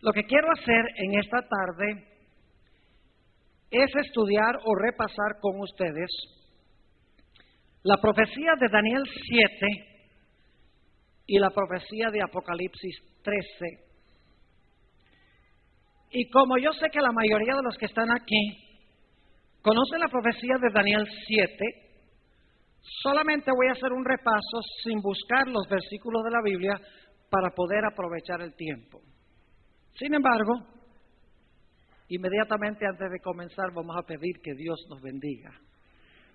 Lo que quiero hacer en esta tarde es estudiar o repasar con ustedes la profecía de Daniel 7 y la profecía de Apocalipsis 13. Y como yo sé que la mayoría de los que están aquí conocen la profecía de Daniel 7, solamente voy a hacer un repaso sin buscar los versículos de la Biblia para poder aprovechar el tiempo. Sin embargo, inmediatamente antes de comenzar vamos a pedir que Dios nos bendiga.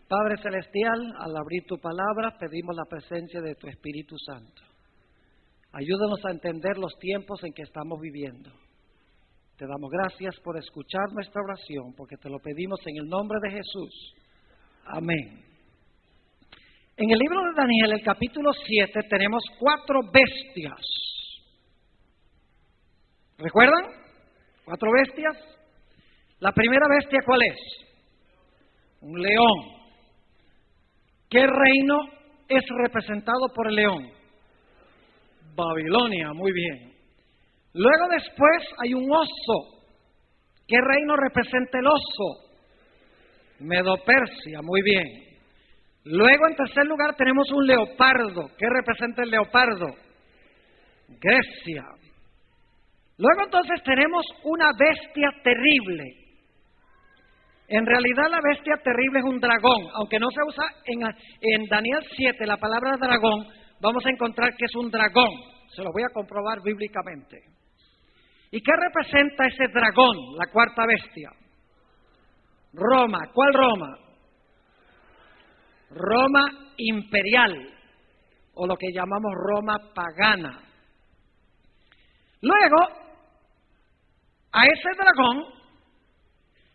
Padre Celestial, al abrir tu palabra pedimos la presencia de tu Espíritu Santo. Ayúdanos a entender los tiempos en que estamos viviendo. Te damos gracias por escuchar nuestra oración, porque te lo pedimos en el nombre de Jesús. Amén. En el libro de Daniel, el capítulo 7, tenemos 4 bestias. ¿Recuerdan? 4 bestias. La primera bestia, ¿cuál es? Un león. ¿Qué reino es representado por el león? Babilonia, muy bien. Luego después hay un oso. ¿Qué reino representa el oso? Medo-Persia, muy bien. Luego en tercer lugar tenemos un leopardo. ¿Qué representa el leopardo? Grecia. Luego entonces tenemos una bestia terrible. En realidad la bestia terrible es un dragón, aunque no se usa en Daniel 7 la palabra dragón, vamos a encontrar que es un dragón. Se lo voy a comprobar bíblicamente. ¿Y qué representa ese dragón, la cuarta bestia? Roma. ¿Cuál Roma? Roma imperial, o lo que llamamos Roma pagana. Luego, a ese dragón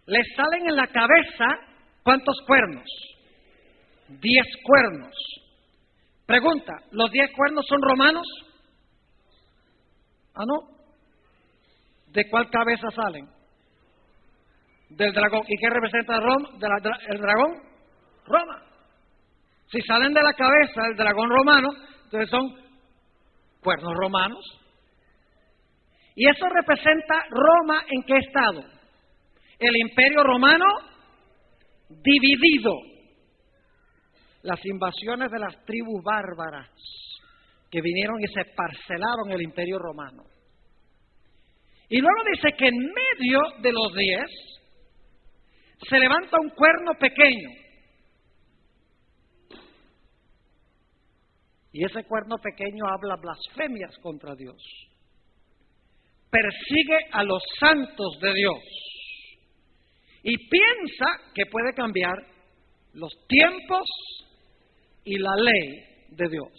le salen en la cabeza, ¿cuántos cuernos? 10 cuernos. Pregunta, ¿los 10 cuernos son romanos? ¿Ah, no? ¿De cuál cabeza salen? Del dragón. ¿Y qué representa el dragón? Roma. Si salen de la cabeza del dragón romano, entonces son cuernos romanos. ¿Y eso representa Roma en qué estado? El imperio romano dividido. Las invasiones de las tribus bárbaras que vinieron y se parcelaron el imperio romano. Y luego dice que en medio de los 10 se levanta un cuerno pequeño. Y ese cuerno pequeño habla blasfemias contra Dios. Persigue a los santos de Dios. Y piensa que puede cambiar los tiempos y la ley de Dios.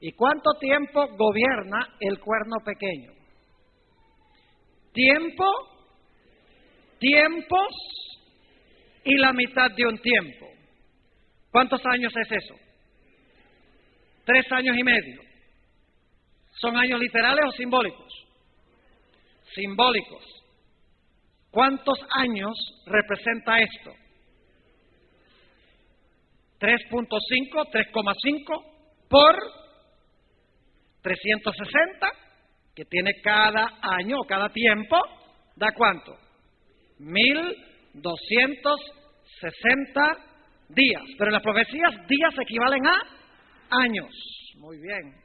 ¿Y cuánto tiempo gobierna el cuerno pequeño? Tiempo, tiempos y la mitad de un tiempo. ¿Cuántos años es eso? 3 años y medio. ¿Son años literales o simbólicos? Simbólicos. ¿Cuántos años representa esto? 3.5, 3,5 por 360, que tiene cada año o cada tiempo, ¿da cuánto? 1260 días. Pero en las profecías, días equivalen a años. Muy bien.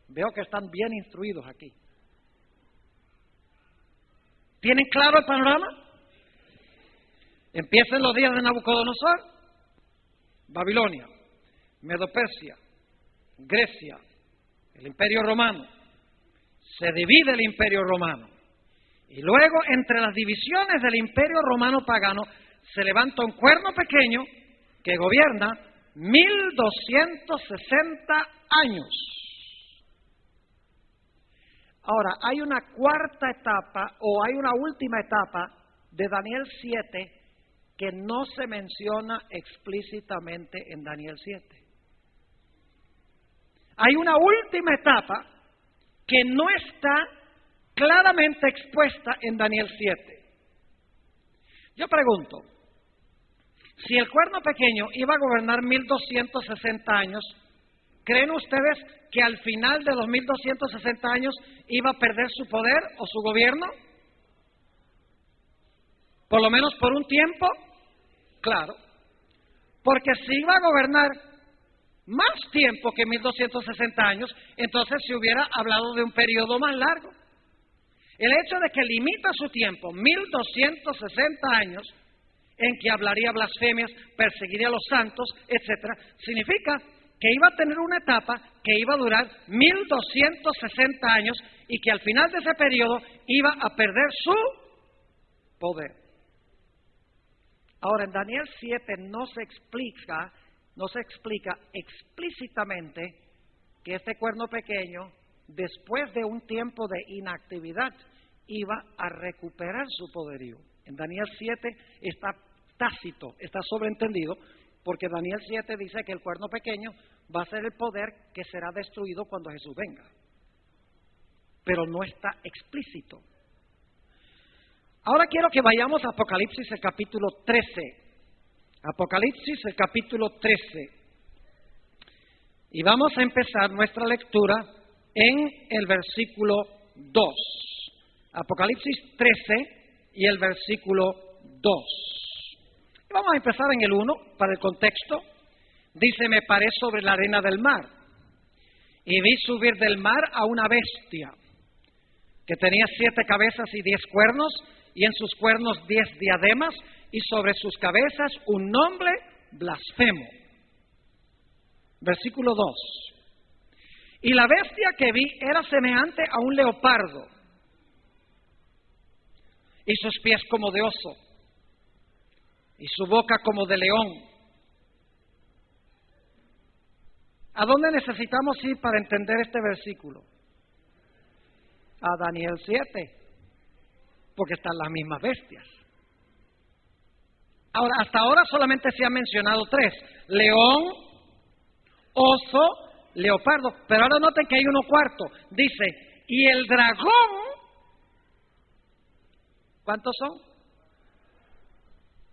Veo que están bien instruidos aquí. ¿Tienen claro el panorama? Empiezan los días de Nabucodonosor, Babilonia, Medo-Persia, Grecia, el imperio romano. Se divide el imperio romano. Y luego, entre las divisiones del imperio romano pagano, se levanta un cuerno pequeño que gobierna 1260 años. Ahora, hay una cuarta etapa o hay una última etapa de Daniel 7 que no se menciona explícitamente en Daniel 7. Hay una última etapa que no está claramente expuesta en Daniel 7. Yo pregunto, si el cuerno pequeño iba a gobernar 1260 años, ¿creen ustedes que al final de los 1260 años iba a perder su poder o su gobierno? Por lo menos por un tiempo, claro. Porque si iba a gobernar más tiempo que 1260 años, entonces se hubiera hablado de un periodo más largo. El hecho de que limita su tiempo, 1260 años, en que hablaría blasfemias, perseguiría a los santos, etcétera, significa que iba a tener una etapa que iba a durar 1260 años y que al final de ese periodo iba a perder su poder. Ahora, en Daniel 7 no se explica explícitamente que este cuerno pequeño, después de un tiempo de inactividad, iba a recuperar su poderío. En Daniel 7 está tácito, está sobreentendido, porque Daniel 7 dice que el cuerno pequeño va a ser el poder que será destruido cuando Jesús venga. Pero no está explícito. Ahora quiero que vayamos a Apocalipsis, el capítulo 13. Apocalipsis, el capítulo 13. Y vamos a empezar nuestra lectura en el versículo 2. Apocalipsis 13 y el versículo 2. Vamos a empezar en el 1, para el contexto. Dice, me paré sobre la arena del mar, y vi subir del mar a una bestia, que tenía 7 cabezas y 10 cuernos, y en sus cuernos 10 diademas, y sobre sus cabezas un nombre blasfemo. Versículo 2. Y la bestia que vi era semejante a un leopardo, y sus pies como de oso, y su boca como de león. ¿A dónde necesitamos ir para entender este versículo? A Daniel 7, porque están las mismas bestias. Ahora, hasta ahora solamente se han mencionado 3: león, oso, leopardo. Pero ahora noten que hay uno cuarto. Dice, y el dragón. ¿Cuántos son?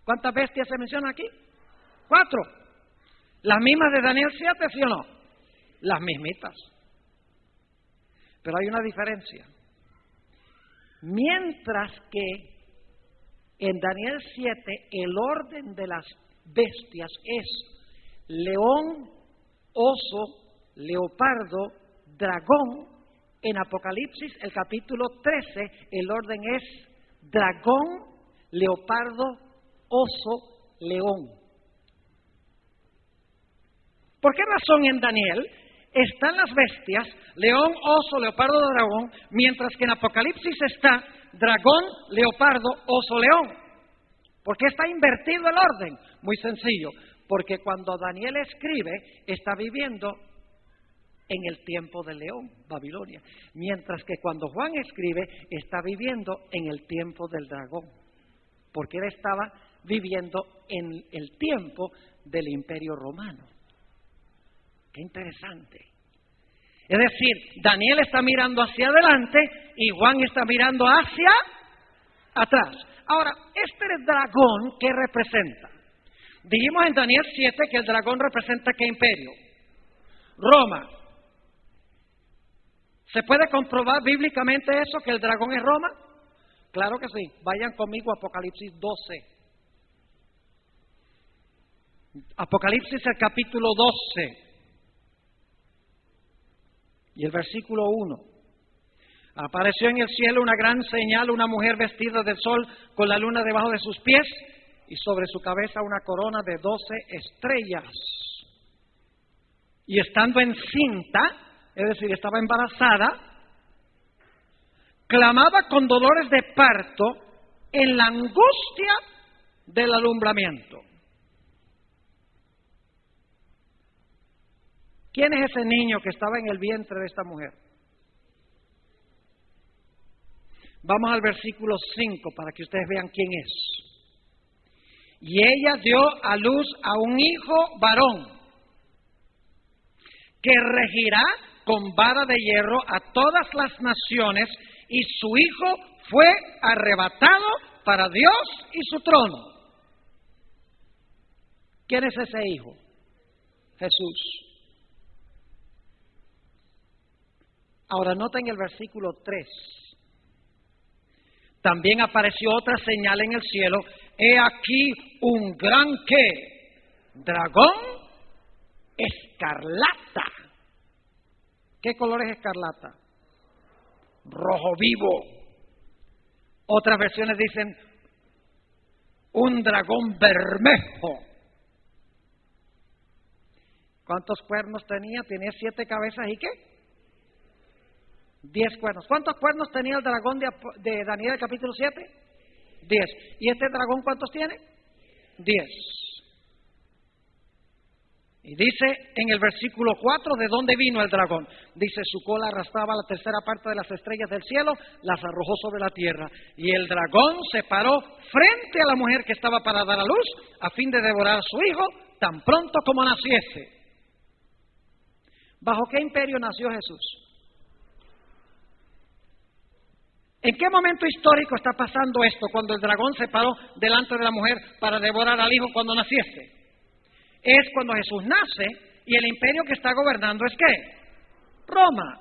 ¿Cuántas bestias se mencionan aquí? 4. ¿Las mismas de Daniel 7, sí o no? Las mismitas. Pero hay una diferencia. Mientras que en Daniel 7 el orden de las bestias es león, oso, leopardo, dragón, en Apocalipsis el capítulo 13 el orden es dragón, leopardo, oso, león. ¿Por qué razón en Daniel están las bestias, león, oso, leopardo, dragón, mientras que en Apocalipsis está dragón, leopardo, oso, león? ¿Por qué está invertido el orden? Muy sencillo, porque cuando Daniel escribe está viviendo en el tiempo del león, Babilonia, mientras que cuando Juan escribe está viviendo en el tiempo del dragón, porque él estaba viviendo en el tiempo del Imperio Romano. Qué interesante. Es decir, Daniel está mirando hacia adelante y Juan está mirando hacia atrás. Ahora, este dragón, ¿qué representa? Dijimos en Daniel 7 que el dragón representa ¿qué imperio? Roma. ¿Se puede comprobar bíblicamente eso, que el dragón es Roma? Claro que sí. Vayan conmigo a Apocalipsis 12. Apocalipsis, el capítulo 12 y el versículo 1. Apareció en el cielo una gran señal, una mujer vestida de sol con la luna debajo de sus pies y sobre su cabeza una corona de 12 estrellas. Y estando encinta, es decir, estaba embarazada, clamaba con dolores de parto en la angustia del alumbramiento. ¿Quién es ese niño que estaba en el vientre de esta mujer? Vamos al versículo 5 para que ustedes vean quién es. Y ella dio a luz a un hijo varón, que regirá con vara de hierro a todas las naciones, y su hijo fue arrebatado para Dios y su trono. ¿Quién es ese hijo? Jesús. Ahora noten el versículo 3. También apareció otra señal en el cielo. He aquí un gran ¿qué? Dragón escarlata. ¿Qué color es escarlata? Rojo vivo. Otras versiones dicen un dragón bermejo. ¿Cuántos cuernos tenía? Tenía 7 cabezas y ¿qué? 10 cuernos. ¿Cuántos cuernos tenía el dragón de Daniel capítulo 7? 10. ¿Y este dragón cuántos tiene? 10. Y dice en el versículo 4, ¿de dónde vino el dragón? Dice, su cola arrastraba la tercera parte de las estrellas del cielo, las arrojó sobre la tierra. Y el dragón se paró frente a la mujer que estaba para dar a luz, a fin de devorar a su hijo, tan pronto como naciese. ¿Bajo qué imperio nació Jesús? ¿En qué momento histórico está pasando esto, cuando el dragón se paró delante de la mujer para devorar al hijo cuando naciese? Es cuando Jesús nace y el imperio que está gobernando es ¿qué? Roma.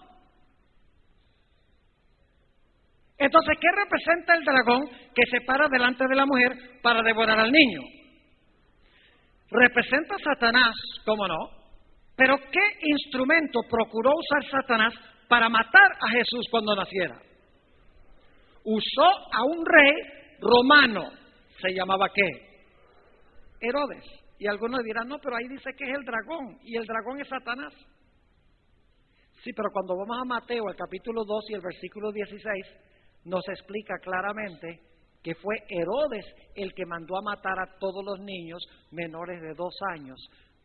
Entonces, ¿qué representa el dragón que se para delante de la mujer para devorar al niño? Representa a Satanás, ¿cómo no? Pero ¿qué instrumento procuró usar Satanás para matar a Jesús cuando naciera? Usó a un rey romano. ¿Se llamaba qué? Herodes. Y algunos dirán, no, pero ahí dice que es el dragón, y el dragón es Satanás. Sí, pero cuando vamos a Mateo, el capítulo 2 y el versículo 16, nos explica claramente que fue Herodes el que mandó a matar a todos los niños menores de 2 años,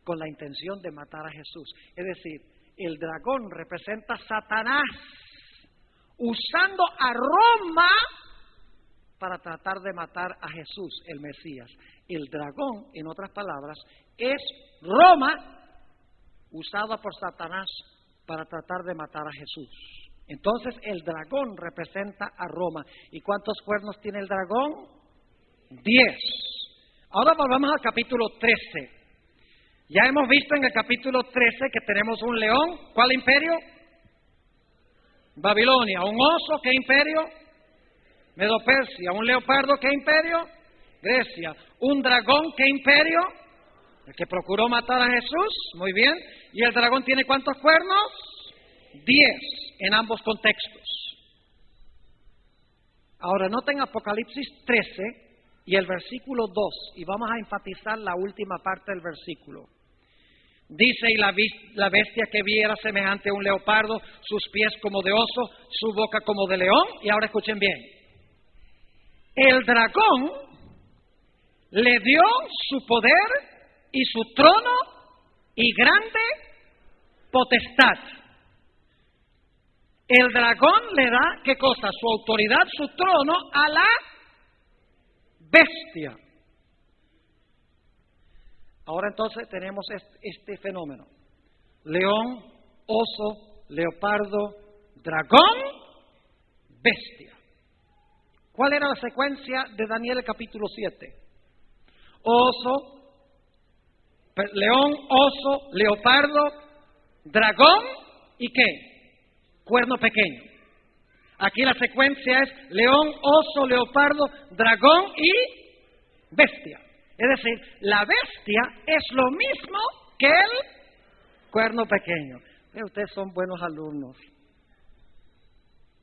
con la intención de matar a Jesús. Es decir, el dragón representa a Satanás, usando a Roma para tratar de matar a Jesús, el Mesías. El dragón, en otras palabras, es Roma usada por Satanás para tratar de matar a Jesús. Entonces el dragón representa a Roma. ¿Y cuántos cuernos tiene el dragón? 10. Ahora volvamos al capítulo 13. Ya hemos visto en el capítulo 13 que tenemos un león. ¿Cuál imperio? Babilonia. Un oso, ¿qué imperio? Medo-Persia. Un leopardo, ¿qué imperio? Grecia. Un dragón, ¿qué imperio? El que procuró matar a Jesús. Muy bien. ¿Y el dragón tiene cuántos cuernos? 10 en ambos contextos. Ahora noten Apocalipsis 13 y el versículo 2, y vamos a enfatizar la última parte del versículo. Dice, y la bestia que vi era semejante a un leopardo, sus pies como de oso, su boca como de león. Y ahora escuchen bien. El dragón le dio su poder y su trono y grande potestad. El dragón le da, ¿qué cosa? Su autoridad, su trono a la bestia. Ahora entonces tenemos este fenómeno. León, oso, leopardo, dragón, bestia. ¿Cuál era la secuencia de Daniel el capítulo 7? León, oso, leopardo, dragón y ¿qué? Cuerno pequeño. Aquí la secuencia es león, oso, leopardo, dragón y bestia. Es decir, la bestia es lo mismo que el cuerno pequeño. Ustedes son buenos alumnos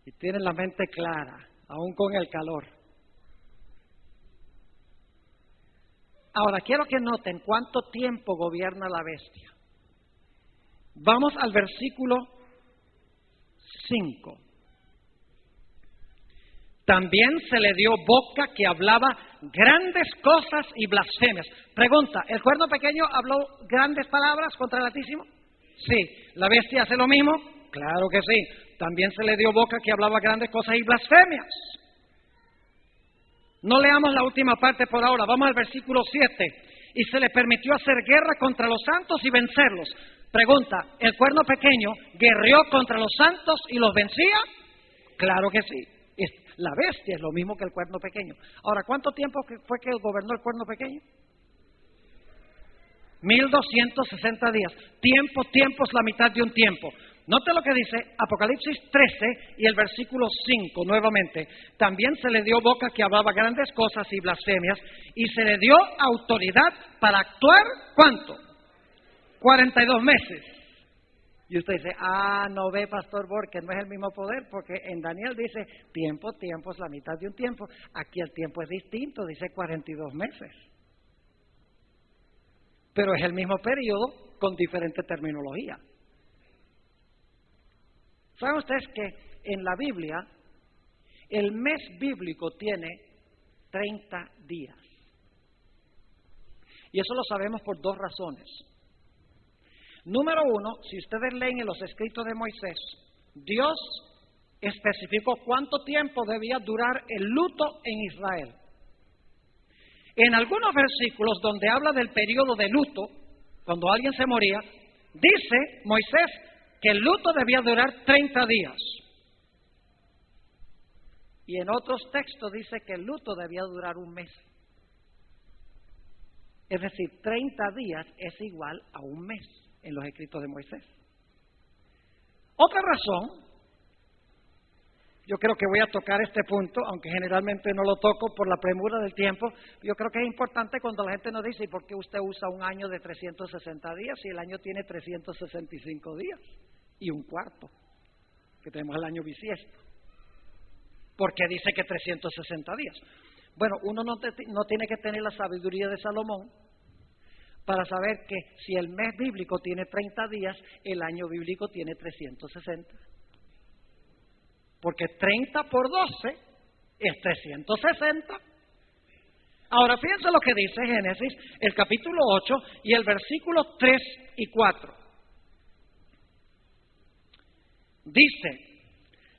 y tienen la mente clara, aún con el calor. Ahora, quiero que noten cuánto tiempo gobierna la bestia. Vamos al versículo 5. También se le dio boca que hablaba grandes cosas y blasfemias. Pregunta, ¿el cuerno pequeño habló grandes palabras contra el Altísimo? Sí. ¿La bestia hace lo mismo? Claro que sí. También se le dio boca que hablaba grandes cosas y blasfemias. No leamos la última parte por ahora, vamos al versículo 7. Y se le permitió hacer guerra contra los santos y vencerlos. Pregunta, ¿el cuerno pequeño guerreó contra los santos y los vencía? Claro que sí. La bestia es lo mismo que el cuerno pequeño. Ahora, ¿cuánto tiempo fue que gobernó el cuerno pequeño? 1260 días. Tiempo es la mitad de un tiempo. Note lo que dice Apocalipsis 13 y el versículo 5 nuevamente. También se le dio boca que hablaba grandes cosas y blasfemias, y se le dio autoridad para actuar, ¿cuánto? 42 meses. Y usted dice, no ve, Pastor Borg, que no es el mismo poder, porque en Daniel dice, tiempo es la mitad de un tiempo. Aquí el tiempo es distinto, dice 42 meses. Pero es el mismo periodo con diferente terminología. ¿Saben ustedes que en la Biblia el mes bíblico tiene 30 días? Y eso lo sabemos por dos razones. Número uno, si ustedes leen en los escritos de Moisés, Dios especificó cuánto tiempo debía durar el luto en Israel. En algunos versículos donde habla del periodo de luto, cuando alguien se moría, dice Moisés que el luto debía durar 30 días. Y en otros textos dice que el luto debía durar un mes. Es decir, 30 días es igual a un mes en los escritos de Moisés. Otra razón, yo creo que voy a tocar este punto, aunque generalmente no lo toco por la premura del tiempo. Yo creo que es importante cuando la gente nos dice, ¿y por qué usted usa un año de 360 días si el año tiene 365 días y un cuarto? Que tenemos el año bisiesto. ¿Por qué dice que 360 días? Bueno, uno no tiene que tener la sabiduría de Salomón para saber que si el mes bíblico tiene 30 días, el año bíblico tiene 360. Porque 30 por 12 es 360. Ahora, fíjense lo que dice Génesis, el capítulo 8 y el versículo 3 y 4. Dice,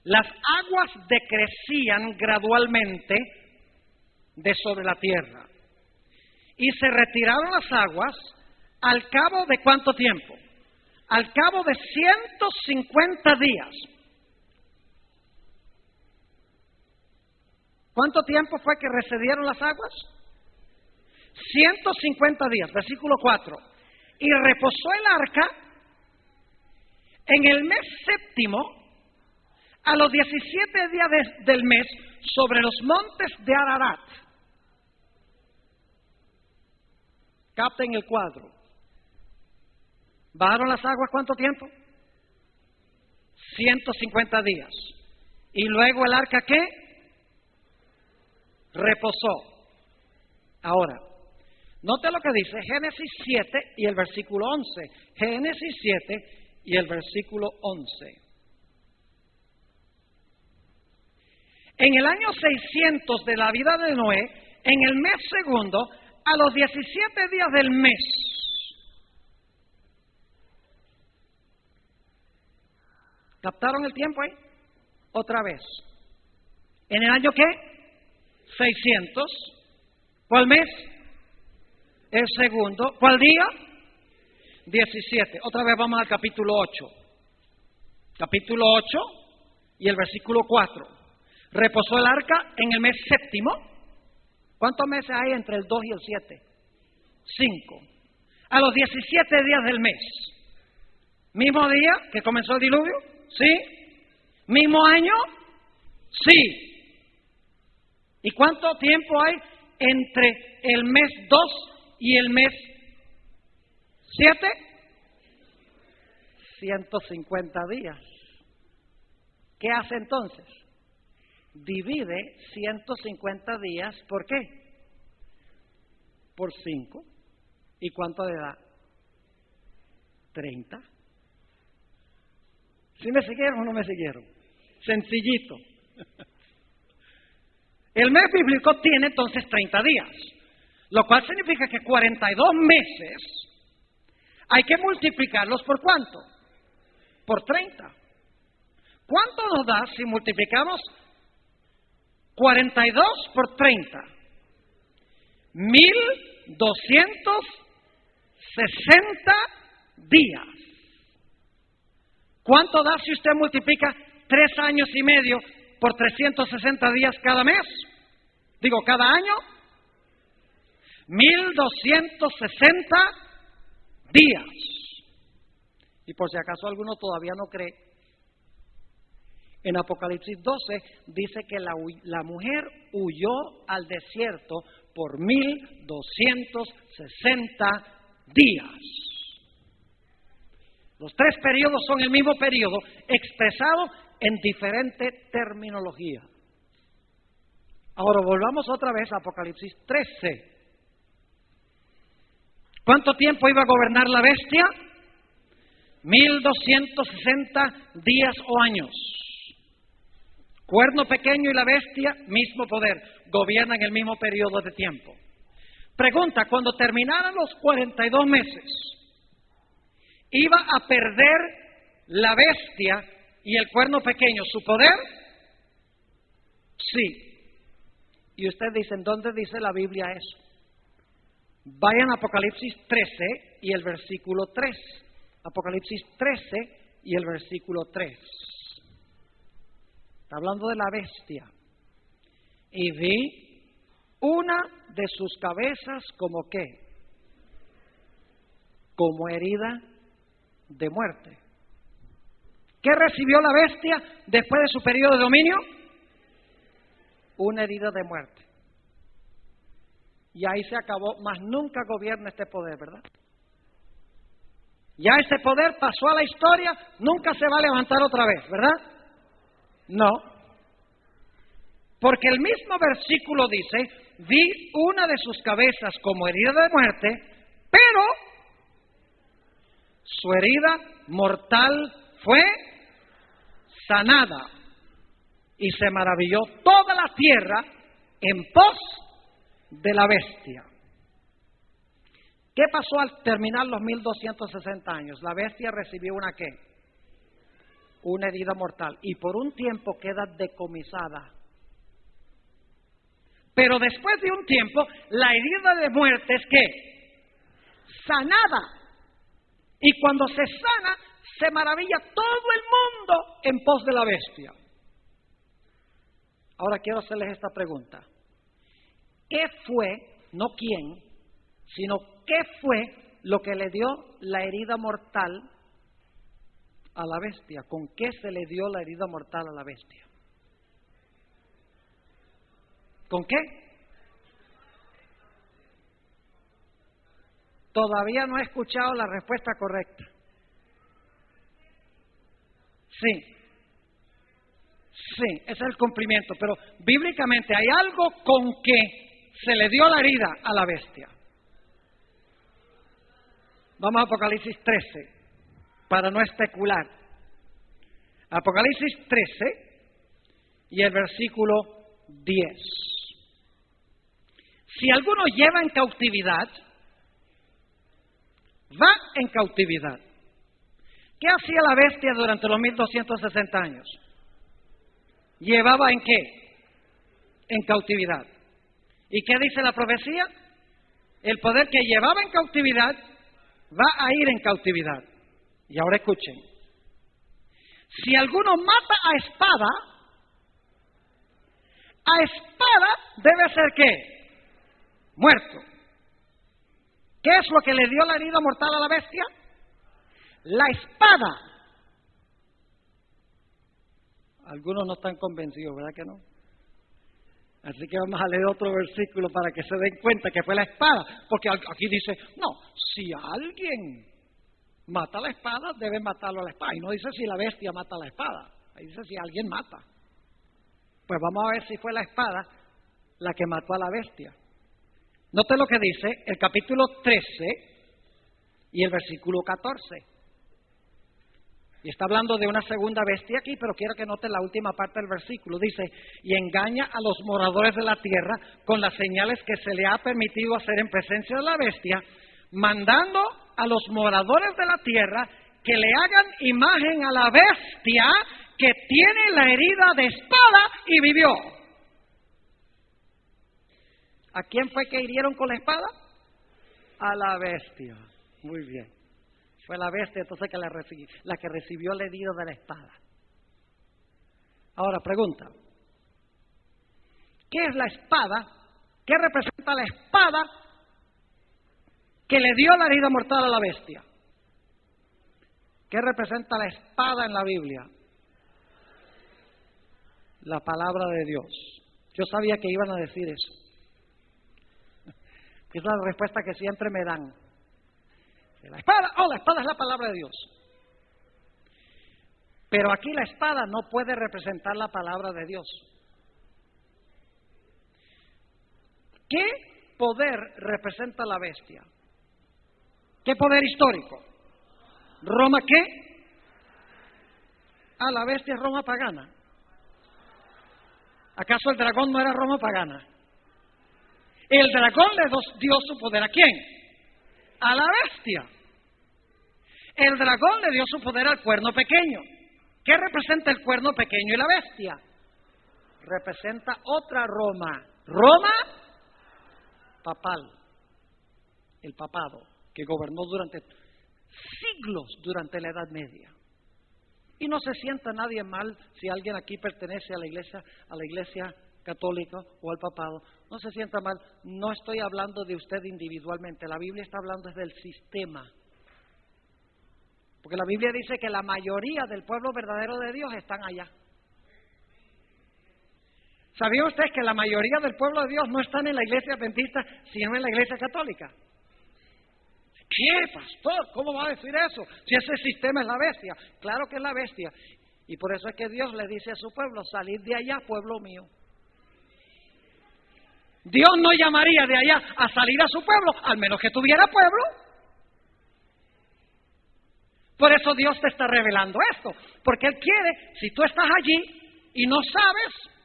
las aguas decrecían gradualmente de sobre la tierra, y se retiraron las aguas al cabo de ¿cuánto tiempo? Al cabo de 150 días. ¿Cuánto tiempo fue que recedieron las aguas? 150 días, versículo 4. Y reposó el arca en el mes séptimo, a los 17 días del mes, sobre los montes de Ararat. Capten el cuadro. ¿Bajaron las aguas cuánto tiempo? 150 días. ¿Y luego el arca qué? Reposó. Ahora, note lo que dice Génesis 7 y el versículo 11. Génesis 7 y el versículo 11. En el año 600 de la vida de Noé, en el mes segundo, a los 17 días del mes, ¿captaron el tiempo ahí? Otra vez. ¿En el año qué? 600. ¿Cuál mes? El segundo. ¿Cuál día? 17. Otra vez vamos al capítulo 8. Capítulo 8 y el versículo 4. Reposó el arca en el mes séptimo. ¿Cuántos meses hay entre el 2 y el 7? 5. A los 17 días del mes. ¿Mismo día que comenzó el diluvio? ¿Sí? ¿Mismo año? Sí. ¿Y cuánto tiempo hay entre el mes 2 y el mes 7? 150 días. ¿Qué hace entonces? Divide 150 días, ¿por qué? Por 5. ¿Y cuánto le da? 30. ¿Sí me siguieron o no me siguieron? Sencillito. El mes bíblico tiene entonces 30 días, lo cual significa que 42 meses hay que multiplicarlos por ¿cuánto? Por 30. ¿Cuánto nos da si multiplicamos 42 por 30? 1260 días. ¿Cuánto da si usted multiplica 3 años y medio por 360 días cada mes? Digo, cada año. 1260 días. Y por si acaso alguno todavía no cree, en Apocalipsis 12 dice que la mujer huyó al desierto por 1260 días. Los tres periodos son el mismo periodo, expresado en diferente terminología. Ahora volvamos otra vez a Apocalipsis 13. ¿Cuánto tiempo iba a gobernar la bestia? 1260 días o años. Cuerno pequeño y la bestia, mismo poder, gobiernan el mismo periodo de tiempo. Pregunta, cuando terminaran los 42 meses, ¿iba a perder la bestia y el cuerno pequeño su poder? Sí. Y ustedes dicen, ¿dónde dice la Biblia eso? Vayan a Apocalipsis 13 y el versículo 3. Apocalipsis 13 y el versículo 3. Está hablando de la bestia. Y vi una de sus cabezas como ¿qué? Como herida de muerte. ¿Qué recibió la bestia después de su periodo de dominio? Una herida de muerte. Y ahí se acabó, mas nunca gobierna este poder, ¿verdad? Ya ese poder pasó a la historia, nunca se va a levantar otra vez, ¿verdad? No. Porque el mismo versículo dice, vi una de sus cabezas como herida de muerte, pero su herida mortal fue sanada. Y se maravilló toda la tierra en pos de la bestia. ¿Qué pasó al terminar los 1260 años? La bestia recibió una ¿qué? Una herida mortal. Y por un tiempo queda decomisada. Pero después de un tiempo, la herida de muerte es ¿qué? Sanada. Y cuando se sana, se maravilla todo el mundo en pos de la bestia. Ahora quiero hacerles esta pregunta. ¿Qué fue, no quién, sino qué fue lo que le dio la herida mortal a la bestia? ¿Con qué se le dio la herida mortal a la bestia? ¿Con qué? Todavía no he escuchado la respuesta correcta. Sí. Sí, ese es el cumplimiento, pero bíblicamente hay algo con que se le dio la herida a la bestia. Vamos a Apocalipsis 13, para no especular. Apocalipsis 13 y el versículo 10. Si alguno lleva en cautividad, va en cautividad. ¿Qué hacía la bestia durante los 1260 años? ¿Llevaba en qué? En cautividad. ¿Y qué dice la profecía? El poder que llevaba en cautividad va a ir en cautividad. Y ahora escuchen. Si alguno mata a espada debe ser ¿qué? Muerto. ¿Qué es lo que le dio la herida mortal a la bestia? La espada. Algunos no están convencidos, ¿verdad que no? Así que vamos a leer otro versículo para que se den cuenta que fue la espada. Porque aquí dice, no, si alguien mata la espada, debe matarlo a la espada. Y no dice si la bestia mata a la espada. Ahí dice si alguien mata. Pues vamos a ver si fue la espada la que mató a la bestia. Note lo que dice el capítulo 13 y el versículo 14. Y está hablando de una segunda bestia aquí, pero quiero que noten la última parte del versículo. Dice, y engaña a los moradores de la tierra con las señales que se le ha permitido hacer en presencia de la bestia, mandando a los moradores de la tierra que le hagan imagen a la bestia que tiene la herida de espada y vivió. ¿A quién fue que hirieron con la espada? A la bestia. Muy bien. Fue la bestia entonces la que recibió la herida de la espada. Ahora pregunta, ¿qué es la espada? ¿Qué representa la espada que le dio la herida mortal a la bestia? ¿Qué representa la espada en la Biblia? La palabra de Dios. Yo sabía que iban a decir eso. Esa es la respuesta que siempre me dan. La espada es la palabra de Dios. Pero aquí la espada no puede representar la palabra de Dios. ¿Qué poder representa la bestia? ¿Qué poder histórico? ¿Roma qué? La bestia es Roma pagana. ¿Acaso el dragón no era Roma pagana? El dragón le dio su poder ¿a quién? A la bestia. El dragón le dio su poder al cuerno pequeño. ¿Qué representa el cuerno pequeño y la bestia? Representa otra Roma. Roma papal. El papado, que gobernó durante siglos durante la Edad Media. Y no se sienta nadie mal si alguien aquí pertenece a la iglesia católica o al papado. No se sienta mal. No estoy hablando de usted individualmente. La Biblia está hablando desde el sistema. Porque la Biblia dice que la mayoría del pueblo verdadero de Dios están allá. ¿Sabía usted que la mayoría del pueblo de Dios no están en la iglesia adventista, sino en la iglesia católica? ¿Qué, pastor? ¿Cómo va a decir eso? Si ese sistema es la bestia. Claro que es la bestia. Y por eso es que Dios le dice a su pueblo, salid de allá, pueblo mío. Dios no llamaría de allá a salir a su pueblo, al menos que tuviera pueblo. Por eso Dios te está revelando esto. Porque Él quiere, si tú estás allí y no sabes,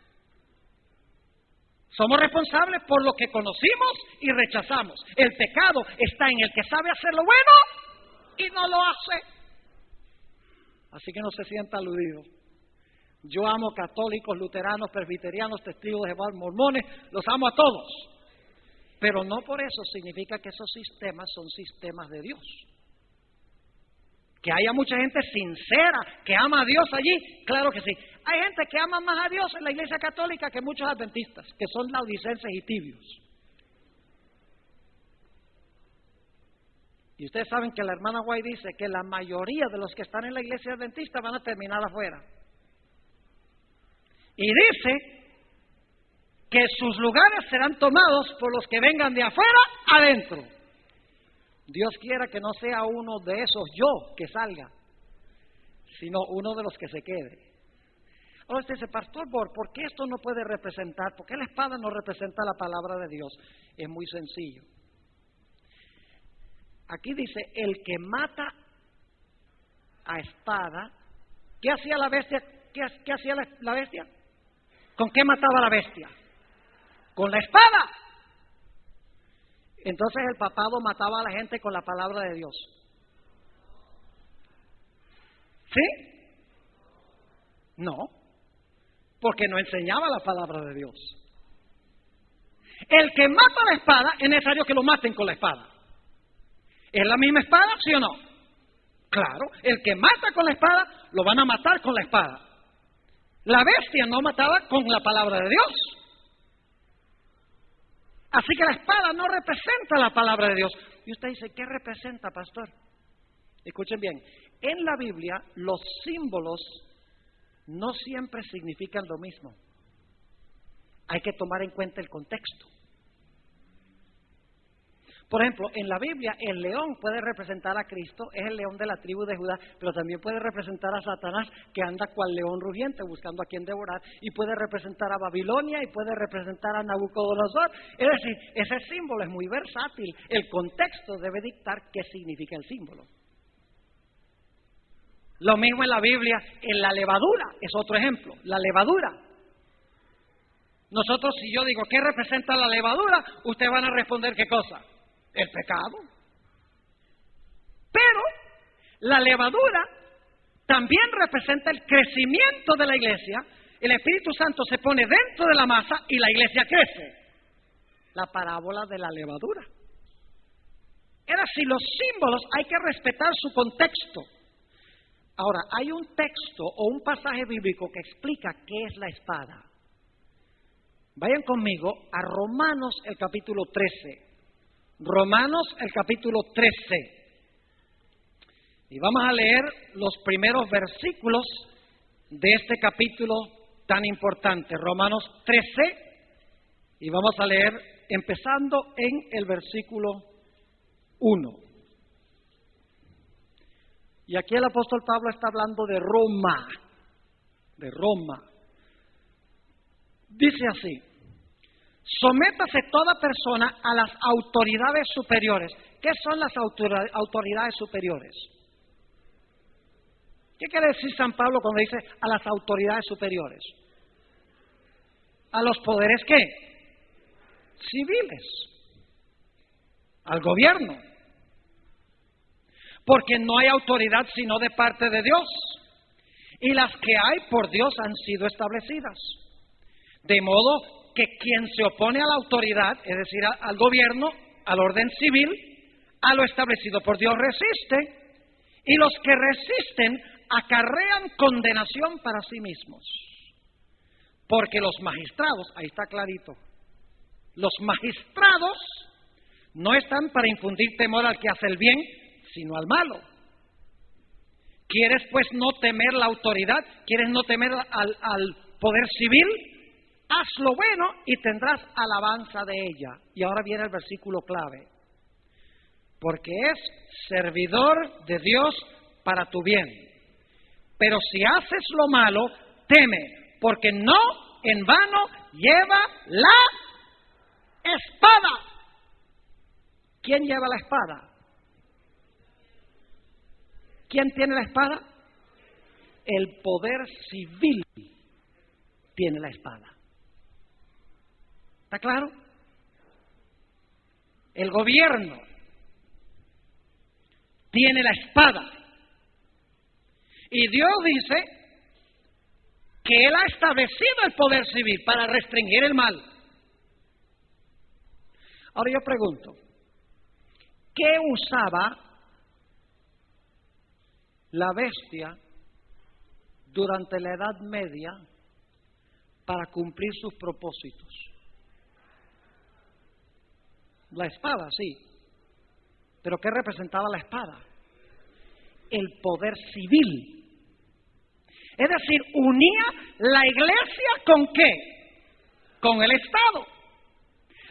somos responsables por lo que conocimos y rechazamos. El pecado está en el que sabe hacer lo bueno y no lo hace. Así que no se sienta aludido. Yo amo católicos, luteranos, presbiterianos, testigos de Jehová, mormones, los amo a todos. Pero no por eso significa que esos sistemas son sistemas de Dios. Que haya mucha gente sincera que ama a Dios allí, claro que sí. Hay gente que ama más a Dios en la iglesia católica que muchos adventistas, que son laodicenses y tibios. Y ustedes saben que la hermana White dice que la mayoría de los que están en la iglesia adventista van a terminar afuera. Y dice que sus lugares serán tomados por los que vengan de afuera adentro. Dios quiera que no sea uno de esos yo que salga, sino uno de los que se quede. Ahora usted dice, Pastor Bor, ¿por qué esto no puede representar? ¿Por qué la espada no representa la palabra de Dios? Es muy sencillo. Aquí dice, el que mata a espada, ¿qué hacía la bestia? ¿Qué hacía la bestia? ¿Con qué mataba la bestia? Con la espada. Entonces el papado mataba a la gente con la palabra de Dios. ¿Sí? No, porque no enseñaba la palabra de Dios. El que mata la espada, es necesario que lo maten con la espada. ¿Es la misma espada, sí o no? Claro, el que mata con la espada, lo van a matar con la espada. La bestia no mataba con la palabra de Dios. Así que la espada no representa la palabra de Dios. Y usted dice, ¿qué representa, pastor? Escuchen bien, en la Biblia los símbolos no siempre significan lo mismo. Hay que tomar en cuenta el contexto. Por ejemplo, en la Biblia el león puede representar a Cristo, es el león de la tribu de Judá, pero también puede representar a Satanás, que anda cual león rugiente buscando a quien devorar, y puede representar a Babilonia y puede representar a Nabucodonosor. Es decir, ese símbolo es muy versátil. El contexto debe dictar qué significa el símbolo. Lo mismo en la Biblia, en la levadura, es otro ejemplo, la levadura. Nosotros, si yo digo, ¿qué representa la levadura? Ustedes van a responder, ¿qué cosa? El pecado. Pero la levadura también representa el crecimiento de la iglesia. El Espíritu Santo se pone dentro de la masa y la iglesia crece. La parábola de la levadura. Es decir, los símbolos hay que respetar su contexto. Ahora, hay un texto o un pasaje bíblico que explica qué es la espada. Vayan conmigo a Romanos el capítulo 13. Romanos el capítulo 13. Y vamos a leer los primeros versículos de este capítulo tan importante, Romanos 13, y vamos a leer empezando en el versículo 1. Y aquí el apóstol Pablo está hablando de Roma, de Roma. Dice así: sométase toda persona a las autoridades superiores. ¿Qué son las autoridades superiores? ¿Qué quiere decir San Pablo cuando dice a las autoridades superiores? ¿A los poderes qué? Civiles. Al gobierno. Porque no hay autoridad sino de parte de Dios. Y las que hay por Dios han sido establecidas. De modo que quien se opone a la autoridad, es decir, al gobierno, al orden civil, a lo establecido por Dios resiste. Y los que resisten acarrean condenación para sí mismos. Porque los magistrados, ahí está clarito, los magistrados no están para infundir temor al que hace el bien, sino al malo. ¿Quieres pues no temer la autoridad? ¿Quieres no temer al poder civil? Haz lo bueno y tendrás alabanza de ella. Y ahora viene el versículo clave. Porque es servidor de Dios para tu bien. Pero si haces lo malo, teme, porque no en vano lleva la espada. ¿Quién lleva la espada? ¿Quién tiene la espada? El poder civil tiene la espada. ¿Está claro? El gobierno tiene la espada. Y Dios dice que Él ha establecido el poder civil para restringir el mal. Ahora yo pregunto, ¿qué usaba la bestia durante la Edad Media para cumplir sus propósitos? La espada, sí. ¿Pero qué representaba la espada? El poder civil. Es decir, unía la iglesia ¿con qué? Con el Estado.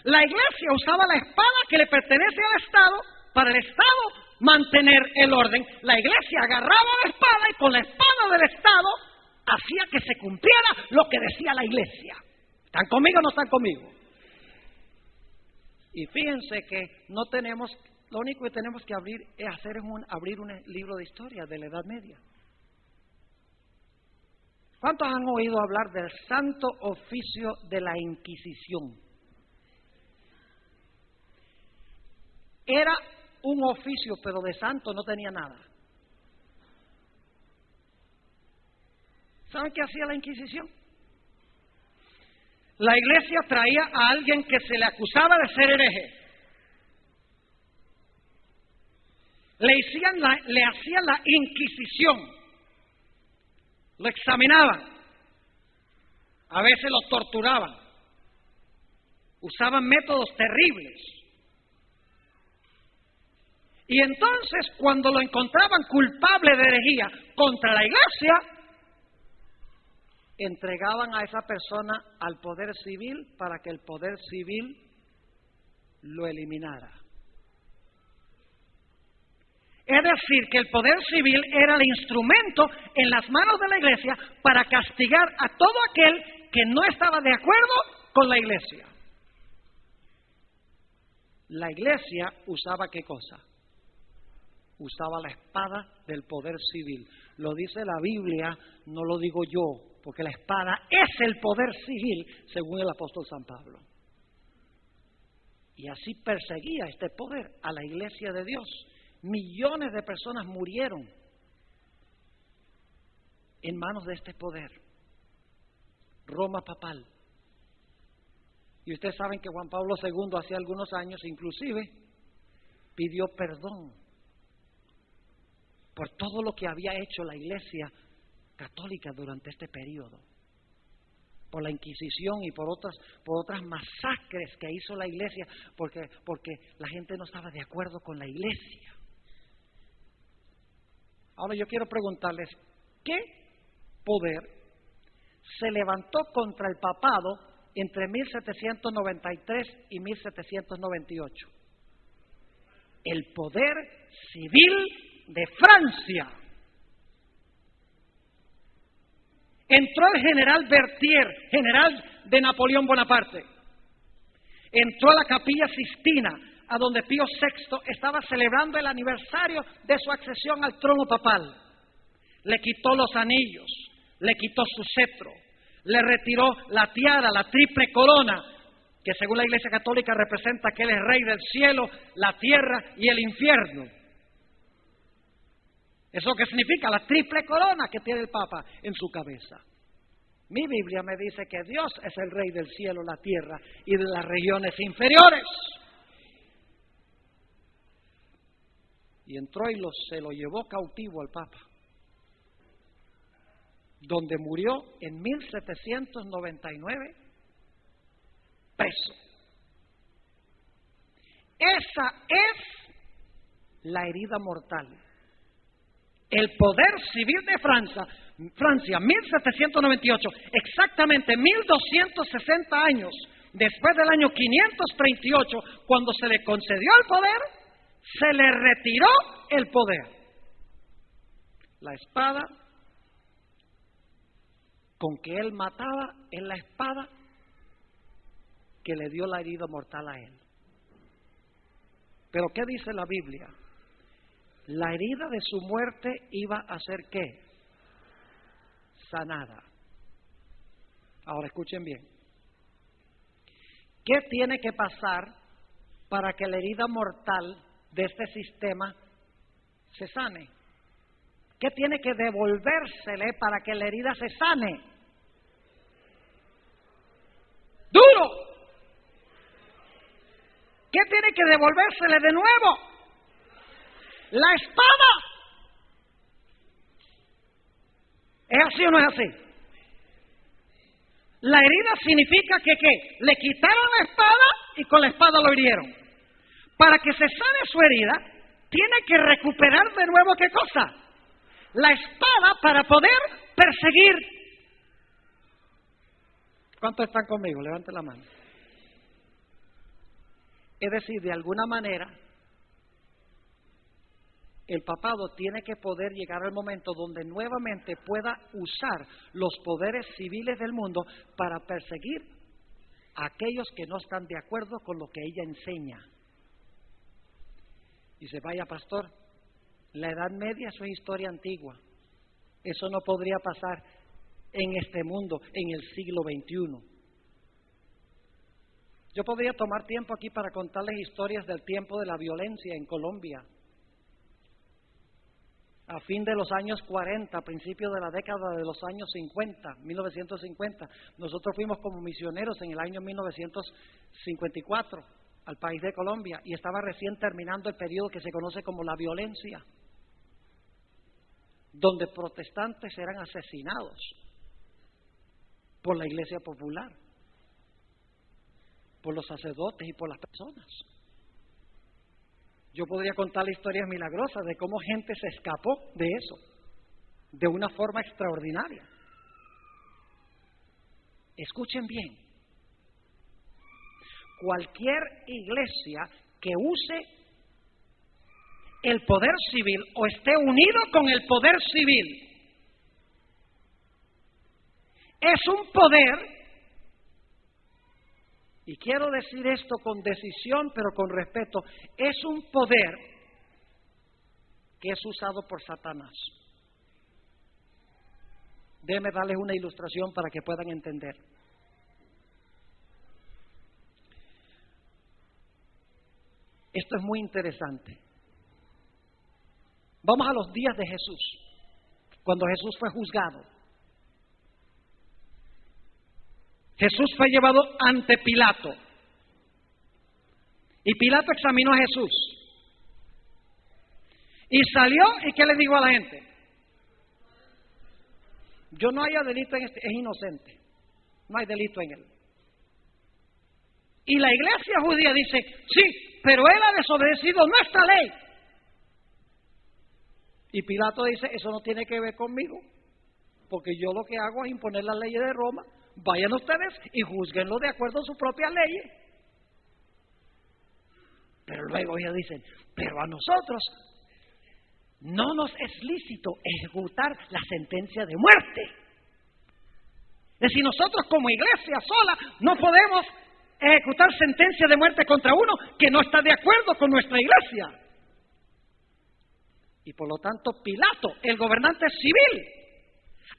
La iglesia usaba la espada que le pertenece al Estado para el Estado mantener el orden. La iglesia agarraba la espada y con la espada del Estado hacía que se cumpliera lo que decía la iglesia. ¿Están conmigo o no están conmigo? Y fíjense que no tenemos, lo único que tenemos que abrir abrir un libro de historia de la Edad Media. ¿Cuántos han oído hablar del Santo Oficio de la Inquisición? Era un oficio, pero de santo no tenía nada. ¿Saben qué hacía la Inquisición? La iglesia traía a alguien que se le acusaba de ser hereje. Le hacían la inquisición. Lo examinaban. A veces lo torturaban. Usaban métodos terribles. Y entonces, cuando lo encontraban culpable de herejía contra la iglesia, entregaban a esa persona al poder civil para que el poder civil lo eliminara. Es decir, que el poder civil era el instrumento en las manos de la iglesia para castigar a todo aquel que no estaba de acuerdo con la iglesia. La iglesia usaba ¿qué cosa? Usaba la espada del poder civil. Lo dice la Biblia, no lo digo yo, porque la espada es el poder civil, según el apóstol San Pablo. Y así perseguía este poder a la iglesia de Dios. Millones de personas murieron en manos de este poder. Roma papal. Y ustedes saben que Juan Pablo II hace algunos años inclusive pidió perdón por todo lo que había hecho la iglesia católica durante este periodo, por la Inquisición y por otras masacres que hizo la iglesia, porque la gente no estaba de acuerdo con la iglesia. Ahora yo quiero preguntarles, ¿qué poder se levantó contra el papado entre 1793 y 1798? El poder civil de Francia. Entró el general Berthier, general de Napoleón Bonaparte. Entró a la Capilla Sistina, a donde Pío VI estaba celebrando el aniversario de su accesión al trono papal. Le quitó los anillos, le quitó su cetro, le retiró la tiara, la triple corona, que según la Iglesia Católica representa que Él es Rey del cielo, la tierra y el infierno. ¿Eso qué significa? La triple corona que tiene el Papa en su cabeza. Mi Biblia me dice que Dios es el Rey del cielo, la tierra y de las regiones inferiores. Y entró y se lo llevó cautivo al Papa, donde murió en 1799 preso. Esa es la herida mortal. El poder civil de Francia, 1798, exactamente 1260 años después del año 538, cuando se le concedió el poder, se le retiró el poder. La espada con que él mataba es la espada que le dio la herida mortal a él. Pero ¿qué dice la Biblia? La herida de su muerte iba a ser ¿qué? Sanada. Ahora escuchen bien. ¿Qué tiene que pasar para que la herida mortal de este sistema se sane? ¿Qué tiene que devolvérsele para que la herida se sane? ¡Duro! ¿Qué tiene que devolvérsele de nuevo? La espada. ¿Es así o no es así? La herida significa que ¿qué? Le quitaron la espada y con la espada lo hirieron. Para que se sane su herida, tiene que recuperar de nuevo ¿qué cosa? La espada para poder perseguir. ¿Cuántos están conmigo? Levanten la mano. Es decir, de alguna manera, el papado tiene que poder llegar al momento donde nuevamente pueda usar los poderes civiles del mundo para perseguir a aquellos que no están de acuerdo con lo que ella enseña. Dice, vaya pastor, la Edad Media eso es historia antigua. Eso no podría pasar en este mundo, en el siglo XXI. Yo podría tomar tiempo aquí para contarles historias del tiempo de la violencia en Colombia. A fin de los años 40, a principios de la década de los años 50, 1950, nosotros fuimos como misioneros en el año 1954 al país de Colombia y estaba recién terminando el periodo que se conoce como la violencia, donde protestantes eran asesinados por la Iglesia Popular, por los sacerdotes y por las personas. Yo podría contar historias milagrosas de cómo gente se escapó de eso, de una forma extraordinaria. Escuchen bien, cualquier iglesia que use el poder civil o esté unido con el poder civil es un poder. Y quiero decir esto con decisión, pero con respeto, es un poder que es usado por Satanás. Déjenme darles una ilustración para que puedan entender. Esto es muy interesante. Vamos a los días de Jesús, cuando Jesús fue juzgado. Jesús fue llevado ante Pilato. Y Pilato examinó a Jesús. Y salió, ¿y qué le dijo a la gente? Yo no haya delito en este, es inocente. No hay delito en él. Y la iglesia judía dice, sí, pero él ha desobedecido nuestra ley. Y Pilato dice, eso no tiene que ver conmigo, porque yo lo que hago es imponer las leyes de Roma. Vayan ustedes y juzguenlo de acuerdo a sus propias leyes. Pero luego ellos dicen, pero a nosotros no nos es lícito ejecutar la sentencia de muerte. Es decir, nosotros como iglesia sola no podemos ejecutar sentencia de muerte contra uno que no está de acuerdo con nuestra iglesia. Y por lo tanto Pilato, el gobernante civil,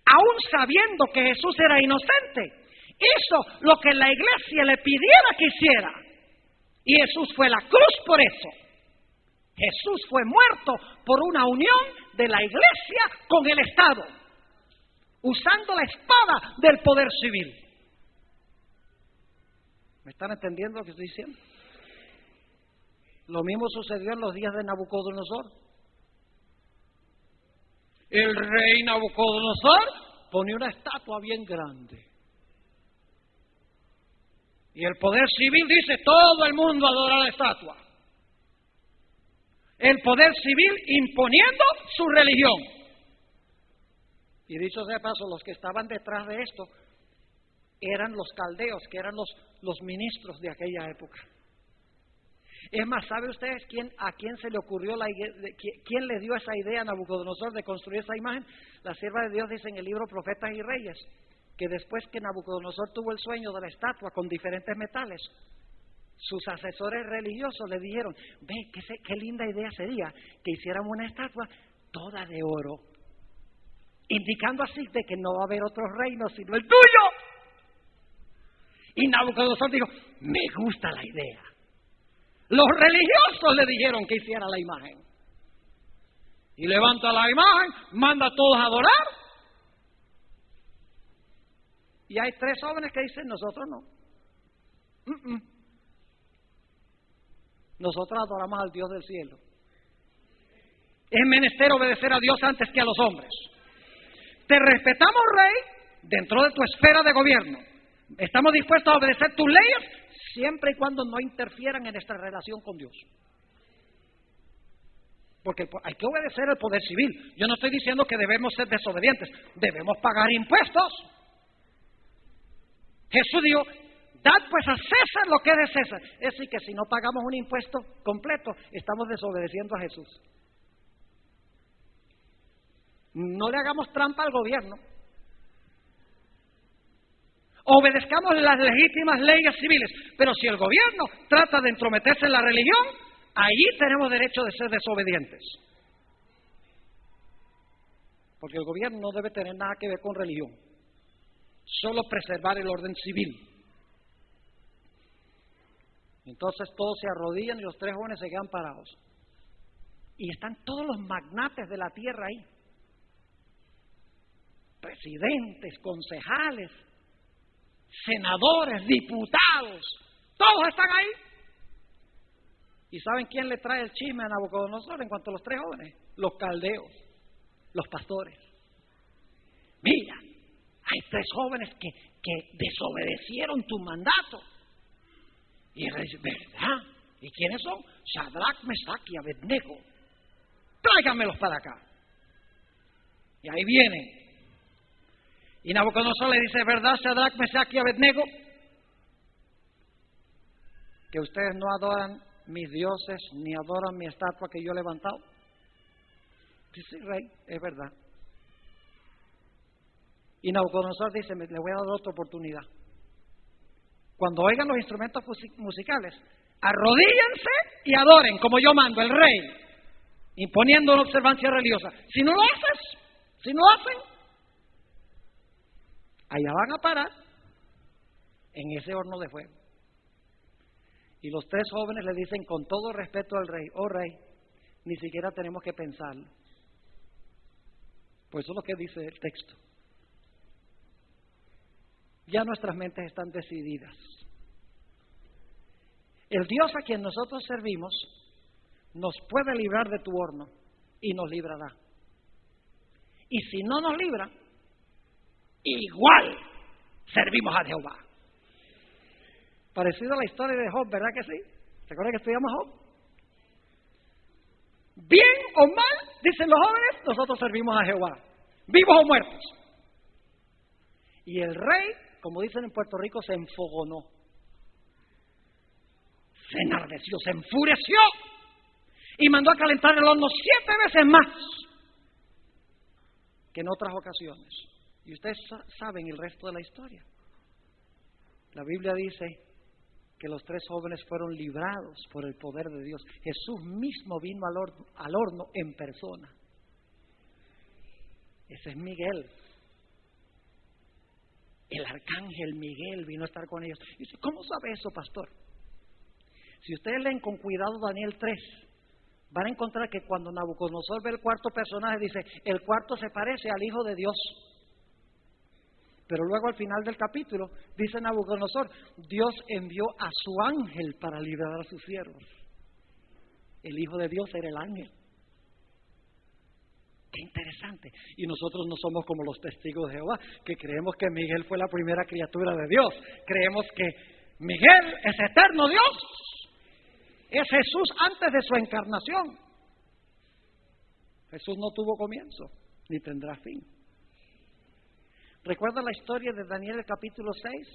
aún sabiendo que Jesús era inocente, hizo lo que la iglesia le pidiera que hiciera. Y Jesús fue a la cruz por eso. Jesús fue muerto por una unión de la iglesia con el Estado, usando la espada del poder civil. ¿Me están entendiendo lo que estoy diciendo? Lo mismo sucedió en los días de Nabucodonosor. El rey Nabucodonosor pone una estatua bien grande. Y el poder civil dice, todo el mundo adora la estatua. El poder civil imponiendo su religión. Y dicho sea de paso, los que estaban detrás de esto eran los caldeos, que eran los ministros de aquella época. Es más, ¿sabe ustedes a quién se le ocurrió quién le dio esa idea a Nabucodonosor de construir esa imagen? La sierva de Dios dice en el libro Profetas y Reyes, que después que Nabucodonosor tuvo el sueño de la estatua con diferentes metales, sus asesores religiosos le dijeron, ve, qué linda idea sería que hiciéramos una estatua toda de oro, indicando así de que no va a haber otro reino sino el tuyo. Y Nabucodonosor dijo, me gusta la idea. Los religiosos le dijeron que hiciera la imagen. Y levanta la imagen, manda a todos a adorar. Y hay 3 jóvenes que dicen, nosotros no. Nosotros adoramos al Dios del cielo. Es menester obedecer a Dios antes que a los hombres. Te respetamos, rey, dentro de tu esfera de gobierno. Estamos dispuestos a obedecer tus leyes siempre y cuando no interfieran en nuestra relación con Dios. Porque hay que obedecer el poder civil. Yo no estoy diciendo que debemos ser desobedientes. Debemos pagar impuestos. Jesús dijo, dad pues a César lo que es de César. Es decir, que si no pagamos un impuesto completo, estamos desobedeciendo a Jesús. No le hagamos trampa al gobierno. Obedezcamos las legítimas leyes civiles. Pero si el gobierno trata de entrometerse en la religión, ahí tenemos derecho de ser desobedientes. Porque el gobierno no debe tener nada que ver con religión. Solo preservar el orden civil. Entonces todos se arrodillan y los 3 jóvenes se quedan parados. Y están todos los magnates de la tierra ahí. Presidentes, concejales, senadores, diputados, todos están ahí. ¿Y saben quién le trae el chisme a Nabucodonosor en cuanto a los 3 jóvenes? Los caldeos, los pastores. Mira, hay 3 jóvenes que desobedecieron tu mandato. Y él dice, ¿verdad? ¿Y quiénes son? Sadrach, Mesach y Abednego. Tráiganmelos para acá. Y ahí vienen. Y Nabucodonosor le dice, ¿verdad, Sadrach, Mesach y Abednego? Que ustedes no adoran mis dioses ni adoran mi estatua que yo he levantado. Dice, rey, es verdad. Y Nabucodonosor dice, le voy a dar otra oportunidad. Cuando oigan los instrumentos musicales, arrodíllense y adoren como yo mando, el rey, imponiendo una observancia religiosa. Si no lo hacen, allá van a parar en ese horno de fuego. Y los 3 jóvenes le dicen con todo respeto al rey, oh rey, ni siquiera tenemos que pensarlo. Pues eso es lo que dice el texto. Ya nuestras mentes están decididas. El Dios a quien nosotros servimos nos puede librar de tu horno y nos librará. Y si no nos libra, igual servimos a Jehová. Parecido a la historia de Job, ¿verdad que sí? ¿Recuerda que estudiamos Job? Bien o mal, Dicen los jóvenes, nosotros servimos a Jehová, vivos o muertos. Y el rey, como dicen en Puerto Rico, se enfogonó, se enardeció, se enfureció y mandó a calentar el horno 7 veces más que en otras ocasiones. Y ustedes saben el resto de la historia. La Biblia dice que los 3 jóvenes fueron librados por el poder de Dios. Jesús mismo vino al horno en persona. Ese es Miguel. El arcángel Miguel vino a estar con ellos. Y dice, ¿cómo sabe eso, pastor? Si ustedes leen con cuidado Daniel 3, van a encontrar que cuando Nabucodonosor ve el cuarto personaje, dice, el cuarto se parece al Hijo de Dios. Pero luego al final del capítulo, dice Nabucodonosor, Dios envió a su ángel para liberar a sus siervos. El Hijo de Dios era el ángel. Qué interesante. Y nosotros no somos como los testigos de Jehová, que creemos que Miguel fue la primera criatura de Dios. Creemos que Miguel es eterno Dios. Es Jesús antes de su encarnación. Jesús no tuvo comienzo, ni tendrá fin. ¿Recuerda la historia de Daniel, el capítulo 6?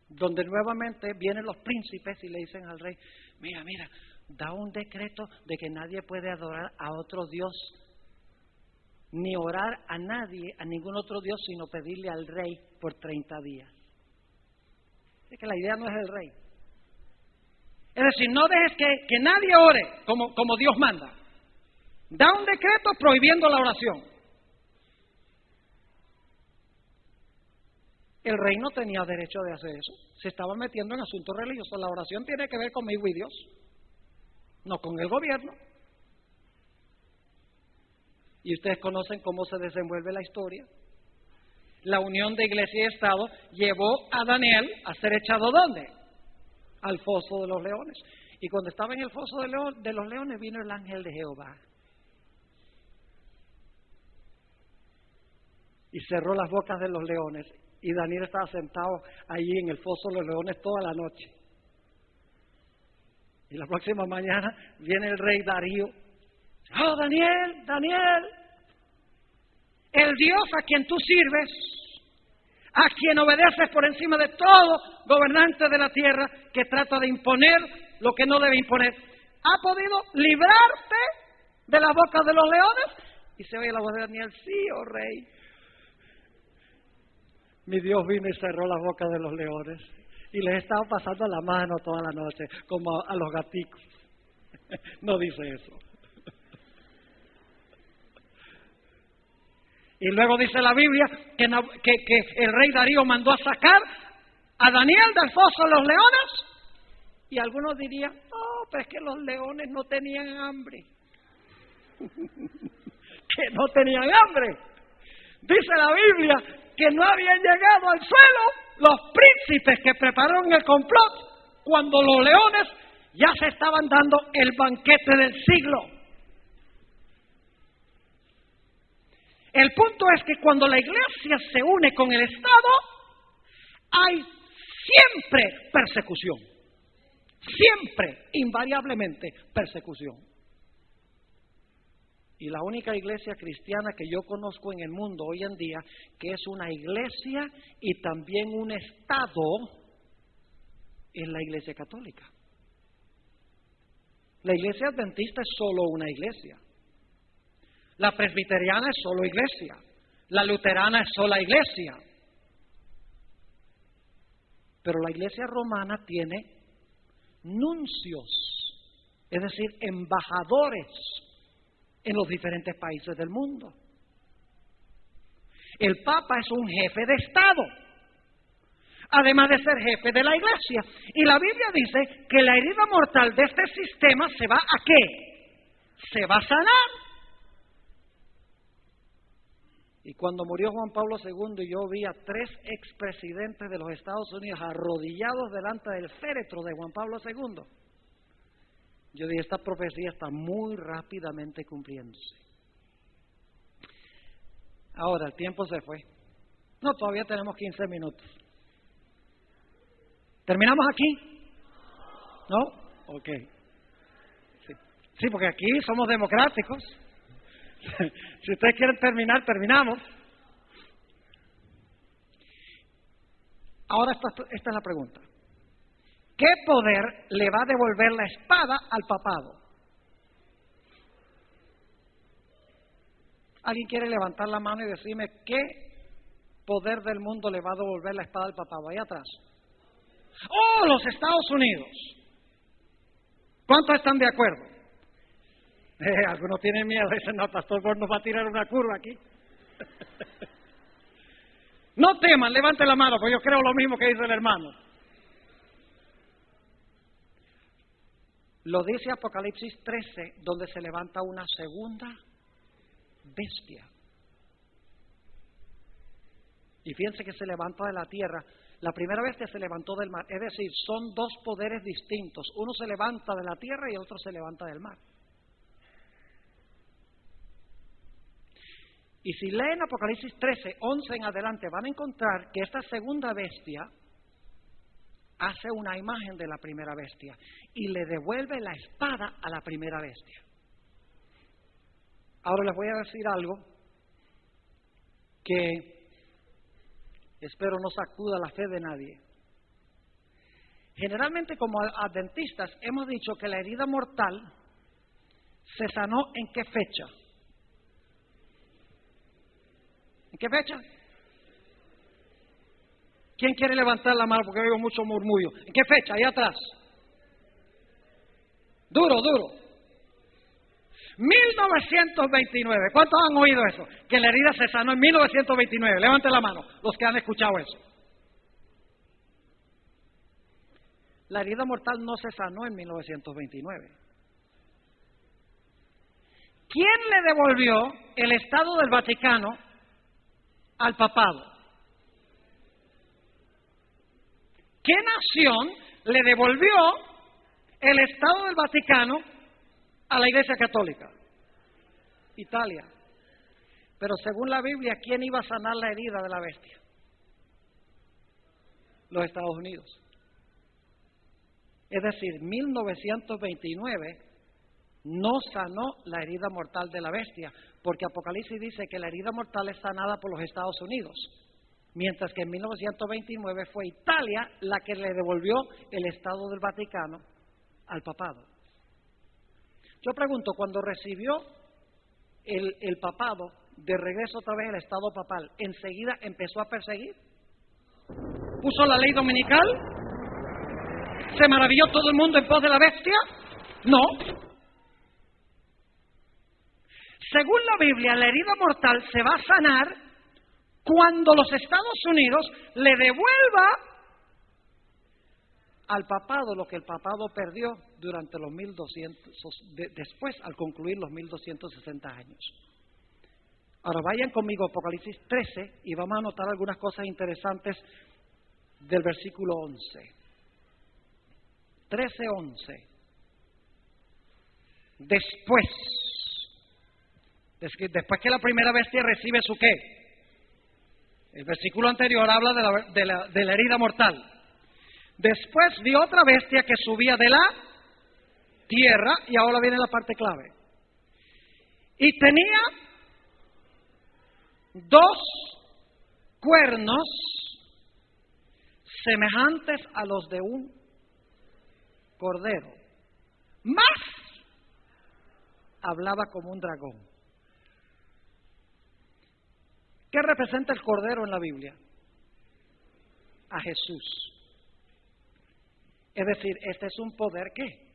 Donde nuevamente vienen los príncipes y le dicen al rey, mira, da un decreto de que nadie puede adorar a otro Dios, ni orar a nadie, a ningún otro Dios, sino pedirle al rey por 30 días. Es que la idea no es el rey. Es decir, no dejes que nadie ore como Dios manda. Da un decreto prohibiendo la oración. El rey no tenía derecho de hacer eso. Se estaba metiendo en asuntos religiosos. La oración tiene que ver conmigo y Dios, no con el gobierno. Y ustedes conocen cómo se desenvuelve la historia. La unión de iglesia y Estado llevó a Daniel a ser echado ¿dónde? Al foso de los leones. Y cuando estaba en el foso de los leones vino el ángel de Jehová y cerró las bocas de los leones. Y Daniel estaba sentado allí en el foso de los leones toda la noche. Y la próxima mañana viene el rey Darío. ¡Oh, Daniel! El Dios a quien tú sirves, a quien obedeces por encima de todo gobernante de la tierra que trata de imponer lo que no debe imponer, ¿ha podido librarte de la boca de los leones? Y se oye la voz de Daniel, sí, oh rey. Mi Dios vino y cerró la boca de los leones y les estaba pasando la mano toda la noche, como a los gaticos. No dice eso. Y luego dice la Biblia que el rey Darío mandó a sacar a Daniel del foso de los leones. Y algunos dirían, pero es que los leones no tenían hambre. Que no tenían hambre. Dice la Biblia que no habían llegado al suelo los príncipes que prepararon el complot cuando los leones ya se estaban dando el banquete del siglo. El punto es que cuando la iglesia se une con el Estado, hay siempre persecución. Siempre, invariablemente, persecución. Y la única iglesia cristiana que yo conozco en el mundo hoy en día, que es una iglesia y también un Estado, es la iglesia católica. La iglesia adventista es solo una iglesia. La presbiteriana es solo iglesia. La luterana es sola iglesia. Pero la iglesia romana tiene nuncios, es decir, embajadores en los diferentes países del mundo. El Papa es un jefe de Estado, además de ser jefe de la iglesia. Y la Biblia dice que la herida mortal de este sistema se va ¿a qué? Se va a sanar. Y cuando murió Juan Pablo II, yo vi a 3 expresidentes de los Estados Unidos arrodillados delante del féretro de Juan Pablo II. Yo dije, esta profecía está muy rápidamente cumpliéndose. Ahora, el tiempo se fue. No, todavía tenemos 15 minutos. ¿Terminamos aquí? ¿No? Ok. Sí. Sí, porque aquí somos democráticos. Si ustedes quieren terminar, terminamos. Ahora esta es la pregunta. ¿Qué poder le va a devolver la espada al papado? ¿Alguien quiere levantar la mano y decirme qué poder del mundo le va a devolver la espada al papado? Ahí atrás. ¡Oh, los Estados Unidos! ¿Cuántos están de acuerdo? Algunos tienen miedo, dicen, no, pastor, vos nos va a tirar una curva aquí. No teman, levante la mano, porque yo creo lo mismo que dice el hermano. Lo dice Apocalipsis 13, donde se levanta una segunda bestia. Y fíjense que se levanta de la tierra. La primera bestia se levantó del mar. Es decir, son dos poderes distintos. Uno se levanta de la tierra y el otro se levanta del mar. Y si leen Apocalipsis 13, 11 en adelante, van a encontrar que esta segunda bestia hace una imagen de la primera bestia y le devuelve la espada a la primera bestia. Ahora les voy a decir algo que espero no sacuda la fe de nadie. Generalmente como adventistas hemos dicho que la herida mortal se sanó ¿en qué fecha? ¿En qué fecha? ¿Quién quiere levantar la mano? Porque oigo mucho murmullo. ¿En qué fecha? Ahí atrás. Duro. 1929. ¿Cuántos han oído eso? Que la herida se sanó en 1929. Levanten la mano, los que han escuchado eso. La herida mortal no se sanó en 1929. ¿Quién le devolvió el Estado del Vaticano al papado? ¿Qué nación le devolvió el Estado del Vaticano a la Iglesia Católica? Italia. Pero según la Biblia, ¿quién iba a sanar la herida de la bestia? Los Estados Unidos. Es decir, 1929 no sanó la herida mortal de la bestia, porque Apocalipsis dice que la herida mortal es sanada por los Estados Unidos, mientras que en 1929 fue Italia la que le devolvió el Estado del Vaticano al papado. Yo pregunto, cuando recibió el papado de regreso otra vez el Estado papal, ¿enseguida empezó a perseguir? ¿Puso la ley dominical? ¿Se maravilló todo el mundo en pos de la bestia? No. Según la Biblia, la herida mortal se va a sanar cuando los Estados Unidos le devuelva al papado lo que el papado perdió durante los 1200, después al concluir los 1260 años. Ahora vayan conmigo a Apocalipsis 13 y vamos a notar algunas cosas interesantes del versículo 11. 13:11. Después que la primera bestia recibe su ¿qué? El versículo anterior habla de la herida mortal. Después vi otra bestia que subía de la tierra, y ahora viene la parte clave. Y tenía 2 cuernos semejantes a los de un cordero. Más hablaba como un dragón. ¿Qué representa el cordero en la Biblia? A Jesús. Es decir, este es un poder ¿qué?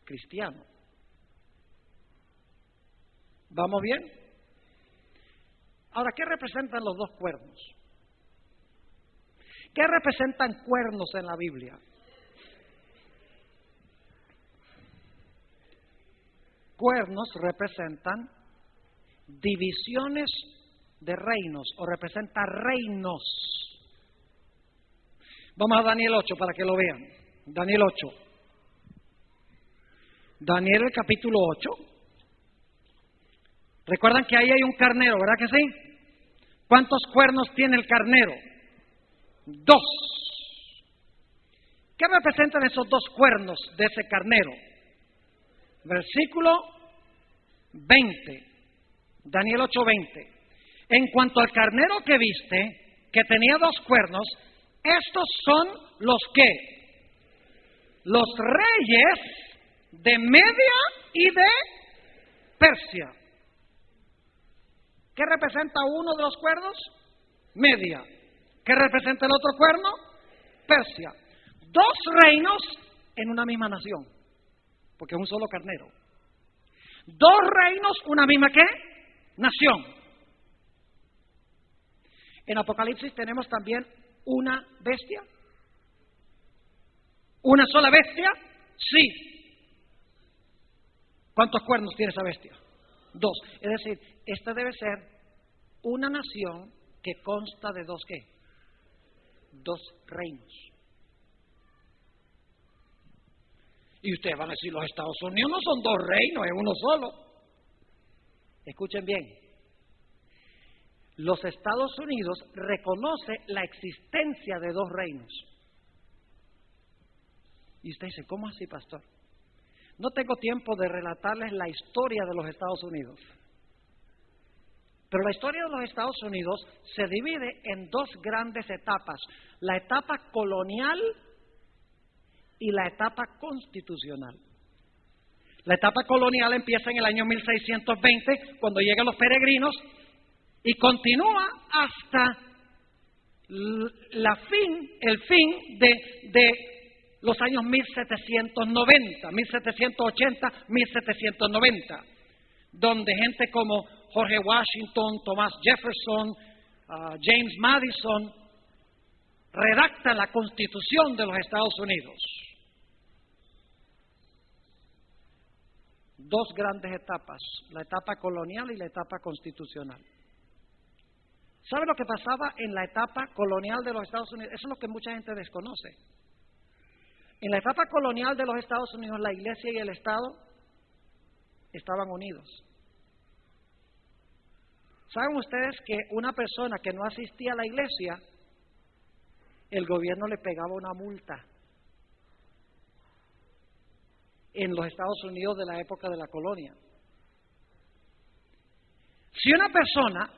Cristiano. ¿Vamos bien? Ahora, ¿qué representan los 2 cuernos? ¿Qué representan cuernos en la Biblia? Cuernos representan divisiones de reinos o representa reinos. Vamos a Daniel 8 para que lo vean. Daniel 8. Daniel el capítulo 8. Recuerdan que ahí hay un carnero, ¿verdad que sí? ¿Cuántos cuernos tiene el carnero? 2. ¿Qué representan esos 2 cuernos de ese carnero? versículo 20. Daniel 8:20. En cuanto al carnero que viste, que tenía 2 cuernos, estos son los que, los reyes de Media y de Persia. ¿Qué representa uno de los cuernos? Media. ¿Qué representa el otro cuerno? Persia. 2 reinos en una misma nación, porque es un solo carnero. 2 reinos, una misma ¿qué? Nación. En Apocalipsis tenemos también una bestia. ¿Una sola bestia? Sí. ¿Cuántos cuernos tiene esa bestia? 2. Es decir, esta debe ser una nación que consta de 2 ¿qué? 2 reinos. Y ustedes van a decir, los Estados Unidos no son 2 reinos, es uno solo. Escuchen bien. Los Estados Unidos reconoce la existencia de 2 reinos. Y usted dice, ¿cómo así, pastor? No tengo tiempo de relatarles la historia de los Estados Unidos. Pero la historia de los Estados Unidos se divide en 2 grandes etapas. La etapa colonial y la etapa constitucional. La etapa colonial empieza en el año 1620, cuando llegan los peregrinos, y continúa hasta el fin de los años 1790, 1780, 1790, donde gente como George Washington, Thomas Jefferson, James Madison redactan la Constitución de los Estados Unidos. 2 grandes etapas, la etapa colonial y la etapa constitucional. ¿Sabe lo que pasaba en la etapa colonial de los Estados Unidos? Eso es lo que mucha gente desconoce. En la etapa colonial de los Estados Unidos, la Iglesia y el Estado estaban unidos. ¿Saben ustedes que una persona que no asistía a la iglesia, el gobierno le pegaba una multa? En los Estados Unidos de la época de la colonia. Si una persona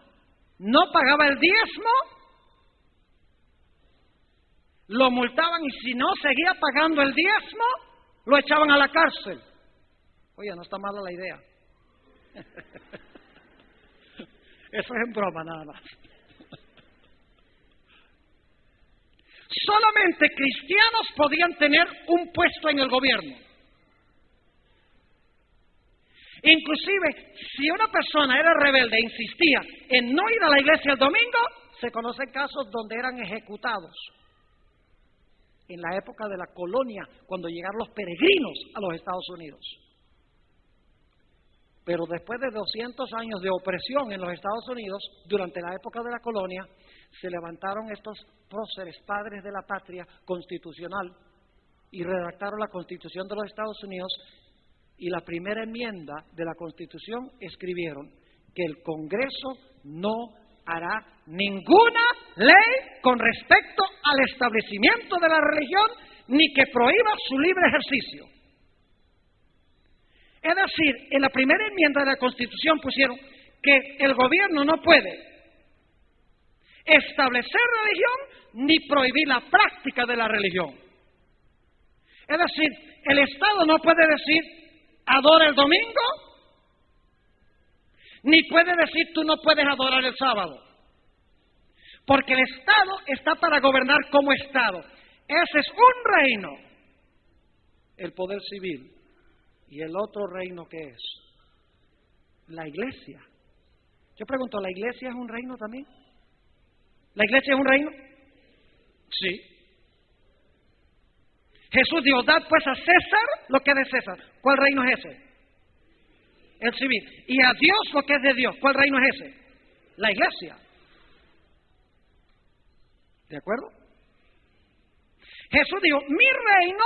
no pagaba el diezmo, lo multaban, y si no seguía pagando el diezmo, lo echaban a la cárcel. Oye, no está mala la idea. Eso es en broma nada más. Solamente cristianos podían tener un puesto en el gobierno. Inclusive, si una persona era rebelde e insistía en no ir a la iglesia el domingo, se conocen casos donde eran ejecutados. En la época de la colonia, cuando llegaron los peregrinos a los Estados Unidos. Pero después de 200 años de opresión en los Estados Unidos, durante la época de la colonia, se levantaron estos próceres, padres de la patria constitucional, y redactaron la Constitución de los Estados Unidos. Y la primera enmienda de la Constitución escribieron que el Congreso no hará ninguna ley con respecto al establecimiento de la religión, ni que prohíba su libre ejercicio. Es decir, en la primera enmienda de la Constitución pusieron que el gobierno no puede establecer religión ni prohibir la práctica de la religión. Es decir, el Estado no puede decir adora el domingo, ni puede decir tú no puedes adorar el sábado, porque el Estado está para gobernar como Estado. Ese es un reino, el poder civil, y el otro reino que es la iglesia. Yo pregunto, ¿la iglesia es un reino también? ¿La iglesia es un reino? Sí. Jesús dijo, dad pues a César lo que es de César. ¿Cuál reino es ese? El civil. Y a Dios lo que es de Dios. ¿Cuál reino es ese? La iglesia. ¿De acuerdo? Jesús dijo, mi reino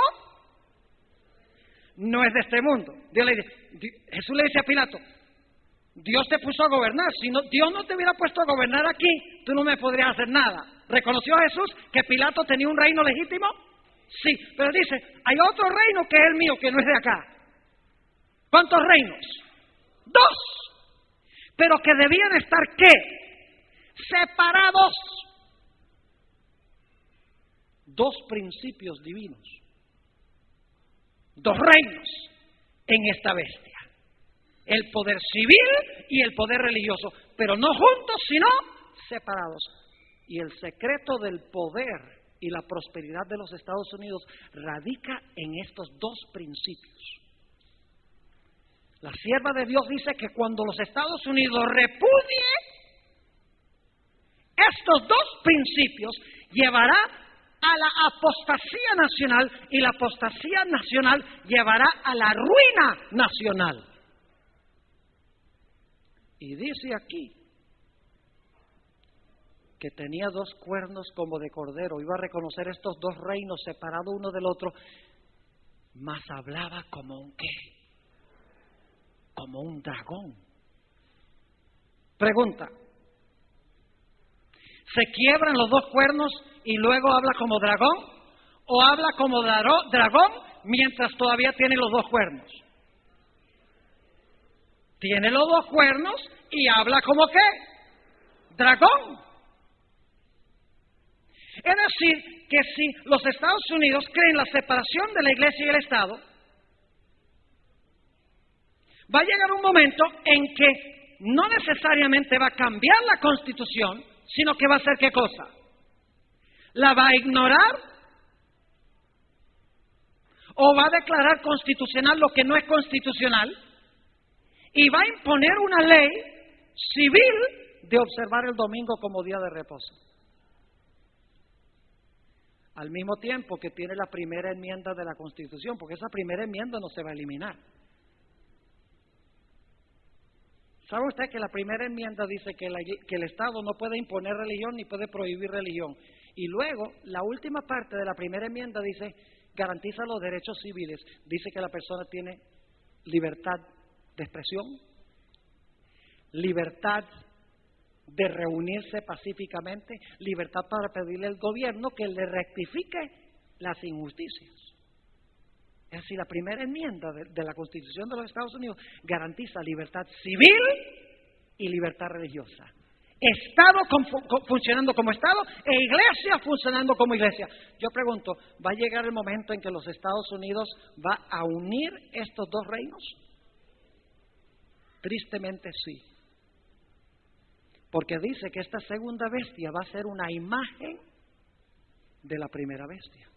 no es de este mundo. Jesús le dice a Pilato, Dios te puso a gobernar. Si no, Dios no te hubiera puesto a gobernar aquí, tú no me podrías hacer nada. ¿Reconoció Jesús que Pilato tenía un reino legítimo? Sí, pero dice, hay otro reino que es el mío, que no es de acá. ¿Cuántos reinos? 2. Pero que debían estar, ¿qué? Separados. 2 principios divinos. 2 reinos en esta bestia. El poder civil y el poder religioso, pero no juntos, sino separados. Y el secreto del poder y la prosperidad de los Estados Unidos radica en estos 2 principios. La sierva de Dios dice que cuando los Estados Unidos repudie estos 2 principios, llevará a la apostasía nacional, y la apostasía nacional llevará a la ruina nacional. Y dice aquí que tenía 2 cuernos como de cordero, iba a reconocer estos 2 reinos separados uno del otro, mas hablaba como un ¿qué? Como un dragón. Pregunta: ¿se quiebran los 2 cuernos y luego habla como dragón? ¿O habla como dragón mientras todavía tiene los 2 cuernos? Tiene los 2 cuernos y habla como ¿qué? Dragón. Es decir, que si los Estados Unidos creen la separación de la iglesia y el Estado, va a llegar un momento en que no necesariamente va a cambiar la Constitución, sino que va a hacer ¿qué cosa? ¿La va a ignorar? ¿O va a declarar constitucional lo que no es constitucional? Y va a imponer una ley civil de observar el domingo como día de reposo. Al mismo tiempo que tiene la primera enmienda de la Constitución, porque esa primera enmienda no se va a eliminar. ¿Sabe usted que la primera enmienda dice que el Estado no puede imponer religión ni puede prohibir religión? Y luego, la última parte de la primera enmienda dice, garantiza los derechos civiles. Dice que la persona tiene libertad de expresión, libertad de reunirse pacíficamente, libertad para pedirle al gobierno que le rectifique las injusticias. Es decir, la primera enmienda de la Constitución de los Estados Unidos garantiza libertad civil y libertad religiosa. Estado funcionando como Estado e iglesia funcionando como iglesia. Yo pregunto, ¿va a llegar el momento en que los Estados Unidos va a unir estos 2 reinos? Tristemente sí. Porque dice que esta segunda bestia va a ser una imagen de la primera bestia.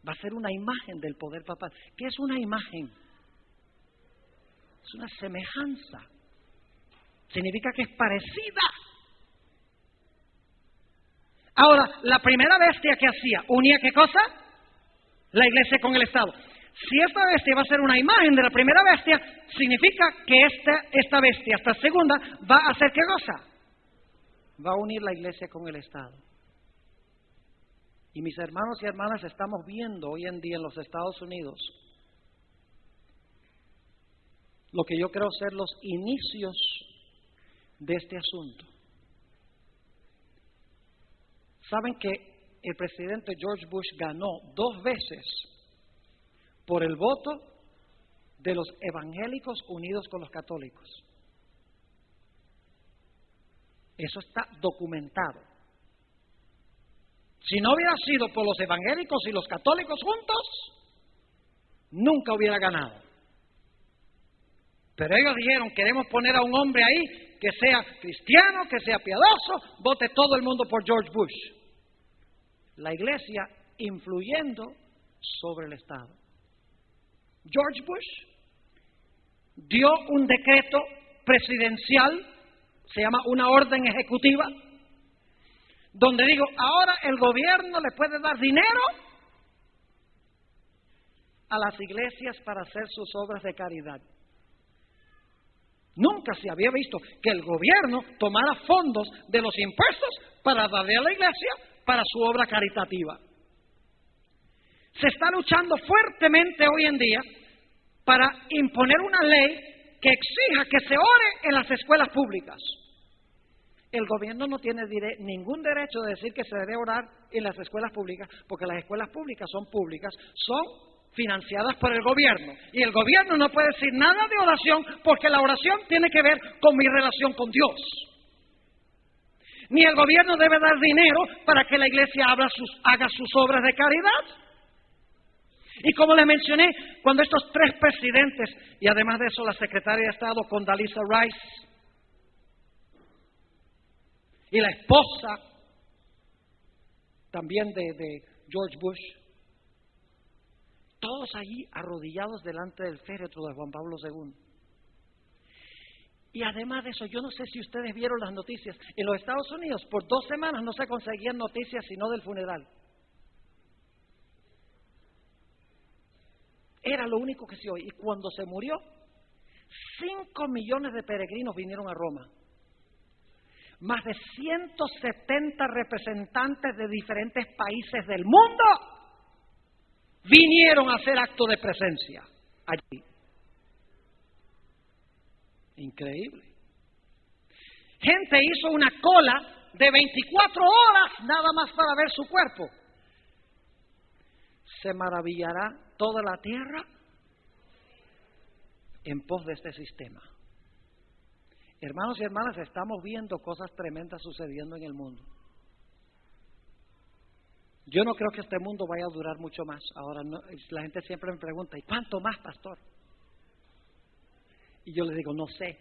Va a ser una imagen del poder papal. ¿Qué es una imagen? Es una semejanza. Significa que es parecida. Ahora, la primera bestia que hacía, ¿unía qué cosa? La iglesia con el Estado. Si esta bestia va a ser una imagen de la primera bestia, significa que esta bestia, esta segunda, va a hacer ¿qué cosa? Va a unir la iglesia con el Estado. Y mis hermanos y hermanas, estamos viendo hoy en día en los Estados Unidos lo que yo creo ser los inicios de este asunto. ¿Saben que el presidente George Bush ganó 2 veces por el voto de los evangélicos unidos con los católicos? Eso está documentado. Si no hubiera sido por los evangélicos y los católicos juntos, nunca hubiera ganado. Pero ellos dijeron, queremos poner a un hombre ahí que sea cristiano, que sea piadoso, vote todo el mundo por George Bush. La iglesia influyendo sobre el Estado. George Bush dio un decreto presidencial, se llama una orden ejecutiva, donde digo, ahora el gobierno le puede dar dinero a las iglesias para hacer sus obras de caridad. Nunca se había visto que el gobierno tomara fondos de los impuestos para darle a la iglesia para su obra caritativa. Se está luchando fuertemente hoy en día para imponer una ley que exija que se ore en las escuelas públicas. El gobierno no tiene ningún derecho de decir que se debe orar en las escuelas públicas, porque las escuelas públicas son financiadas por el gobierno. Y el gobierno no puede decir nada de oración porque la oración tiene que ver con mi relación con Dios. Ni el gobierno debe dar dinero para que la iglesia haga sus obras de caridad. Y como les mencioné, cuando estos 3 presidentes, y además de eso la secretaria de Estado Condoleezza Rice, y la esposa también de George Bush, todos allí arrodillados delante del féretro de Juan Pablo II. Y además de eso, yo no sé si ustedes vieron las noticias, en los Estados Unidos por 2 semanas no se conseguían noticias sino del funeral. Era lo único que se oía. Y cuando se murió, 5 millones de peregrinos vinieron a Roma. Más de 170 representantes de diferentes países del mundo vinieron a hacer acto de presencia allí. Increíble. Gente hizo una cola de 24 horas nada más para ver su cuerpo. Se maravillará toda la tierra en pos de este sistema. Hermanos y hermanas, estamos viendo cosas tremendas sucediendo en el mundo. Yo no creo que este mundo vaya a durar mucho más. Ahora, la gente siempre me pregunta, ¿y cuánto más, pastor? Y yo les digo, no sé.